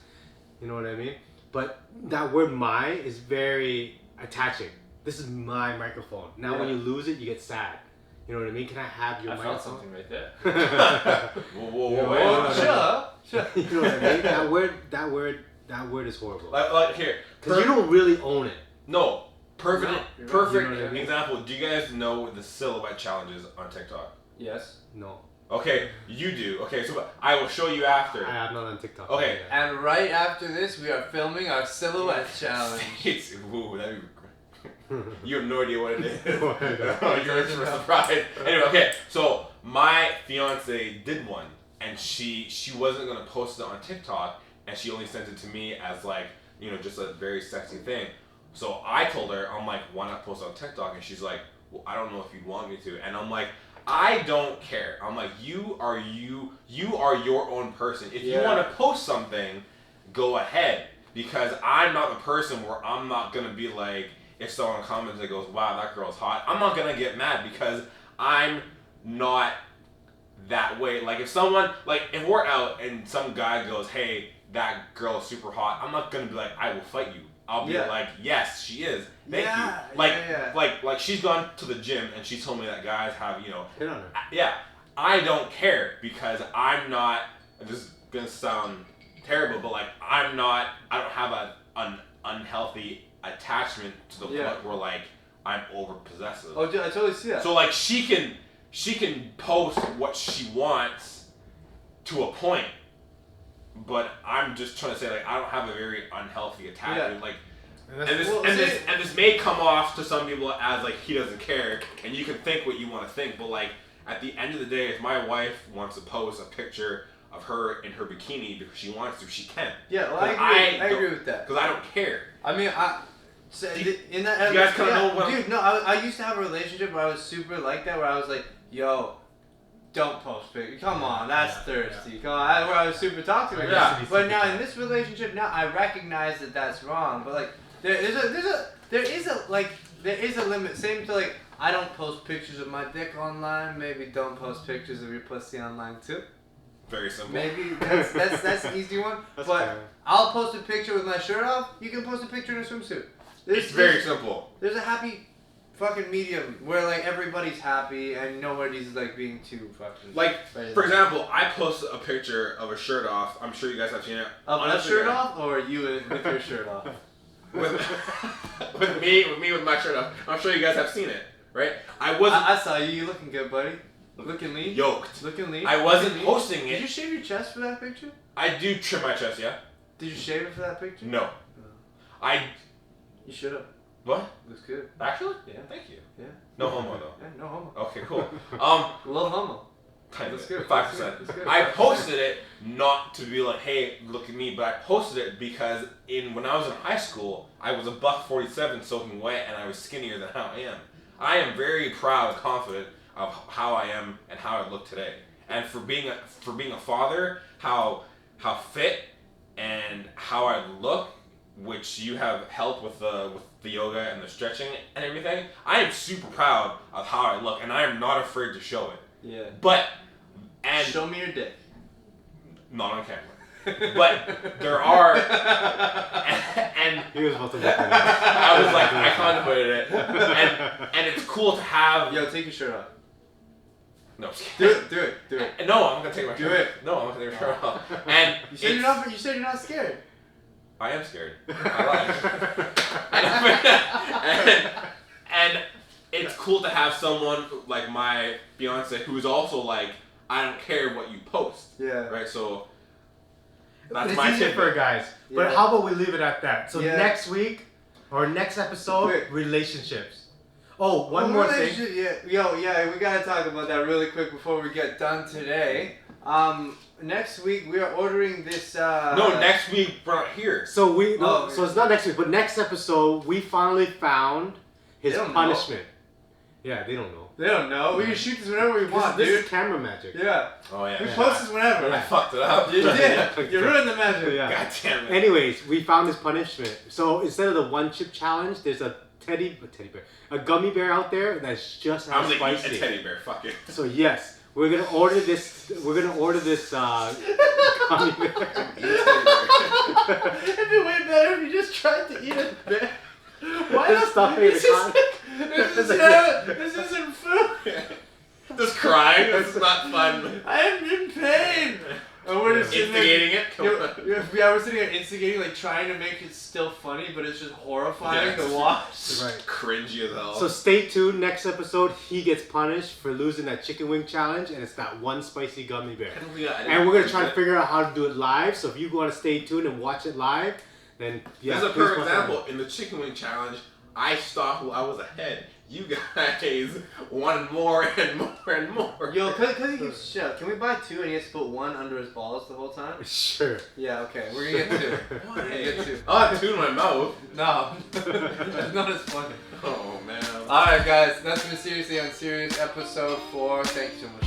you know what I mean. But that word "my" is very attaching. This is my microphone. Now when you lose it, you get sad. You know what I mean? Can I have your microphone? I felt something right there. Whoa. Sure. You know what I mean? That word is horrible. Like here, because you don't really own it. No. Perfect You know what I mean? example. Do you guys know the silhouette challenges on TikTok? Yes. No. Okay, you do. Okay, so I will show you after. I'm not on TikTok. Okay. And right after this, we are filming our silhouette challenge. Ooh, that'd be you have no idea what it is. Oh, You're in for surprise. Anyway, okay, so my fiance did one, and she wasn't gonna post it on TikTok, and she only sent it to me as like just a very sexy thing. So I told her, I'm like, why not post it on TikTok? And she's like, well, I don't know if you'd want me to. And I'm like, I don't care. I'm like, you are your own person. If you want to post something, go ahead, because I'm not the person where I'm not gonna be like. If someone comments and goes, wow, that girl's hot, I'm not going to get mad because I'm not that way. Like, if we're out and some guy goes, hey, that girl is super hot, I'm not going to be like, I will fight you. I'll be like, yes, she is. Thank you. Like she's gone to the gym and she told me that guys have, hit on her. Yeah. I don't care because I'm not, this is going to sound terrible, but like, I don't have an unhealthy attachment to the point where like I'm over possessive. Oh, dude, I totally see that. So like she can post what she wants to a point, but I'm just trying to say like I don't have a very unhealthy attachment. Like, and this may come off to some people as like he doesn't care, and you can think what you want to think, but like at the end of the day, if my wife wants to post a picture of her in her bikini because she wants to, she can. Yeah, well, I agree with that. Because I don't care. I mean, in that. You guys kind of know what? Dude, no, I used to have a relationship where I was super like that, where I was like, yo, don't post pictures. Come on, that's thirsty. Come on, where I was super toxic. But now in this relationship, now I recognize that that's wrong. But like, there is a limit. Same to like, I don't post pictures of my dick online. Maybe don't post pictures of your pussy online too. Very simple. Maybe that's an easy one. But fair. I'll post a picture with my shirt off. You can post a picture in a swimsuit. It's very simple. There's a happy fucking medium where like everybody's happy and nobody's like being too fucking. Like for example, I posted a picture of a shirt off. I'm sure you guys have seen it. Of a shirt off, or you with your shirt off? with me with my shirt off. I'm sure you guys have seen it, right? I saw you. You looking good, buddy. Looking lean. Yoked. Looking lean. I wasn't posting it. Did you shave your chest for that picture? I do trim my chest, yeah. Did you shave it for that picture? No. You should have. What? Looks good. Actually? Yeah. Thank you. Yeah. No homo though. Yeah, no homo. Okay, cool. A little homo. That's good. 5%. That's good. I posted it not to be like, hey, look at me, but I posted it because when I was in high school, I was a $147 soaking wet, and I was skinnier than how I am. I am very proud and confident of how I am and how I look today. And for being a father, how fit and how I look, which you have helped with the yoga and the stretching and everything, I am super proud of how I look, and I am not afraid to show it. Yeah. And show me your dick. Not on camera. But there are, and He was about to look at I was like, I contemplated it, and it's cool to have. Yo, take your shirt off. No, I'm just kidding. Do it. No, I'm gonna take my shirt. Do it. No, I'm gonna take my shirt off. And You said you're not scared. I am scared. I lied. and it's cool to have someone like my fiance who's also like, I don't care what you post. Yeah. Right. So But that's it's my easier tip for guys. But Yeah. how about we leave it at that? So Yeah. next week or next episode, Quick. relationships. Oh, one more thing. Yeah, we gotta talk about that really quick before we get done today. Next week we are ordering this. No, next week we're not here. So Oh, so it's not next week, but next episode we finally found his They don't punishment. Yeah, they don't know. They don't know. We can shoot this whenever we want, This dude. is camera magic. Yeah. Oh yeah. We post this whenever. I fucked it up. You did. You ruined the magic. Yeah. God damn it. Anyways, we found his punishment. So instead of the one chip challenge, there's a gummy bear out there that's just I'm as gonna eat spicy. a teddy bear. Fuck it. So yes, we're gonna order this. We're gonna order this gummy bear. It'd be way better if you just tried to eat a bear. Why Just not? stuff it This, in is, the this isn't food. Just crying. This is not fun. I am in pain. And we're just sitting there. Instigating it. Come on. Yeah, we're sitting there instigating, like trying to make it still funny, but it's just horrifying Yeah. to watch. Right. Cringy as hell. So stay tuned. Next episode, he gets punished for losing that chicken wing challenge, and it's that one spicy gummy bear. And we're gonna try to figure out how to do it live. So if you want to stay tuned and watch it live, then yeah. This is a please perfect watch example. In the chicken wing challenge, I stopped while I was ahead. You guys wanted more and more and more. Yo, cause he keeps shit. Can we buy two and he has to put one under his balls the whole time? it. Sure. Yeah, okay. We're gonna get two. We're gonna get two. I'll have two in my mouth. No, it's not as funny. Oh man. Alright, guys, that's been Seriously Unserious episode 4. Thank you so much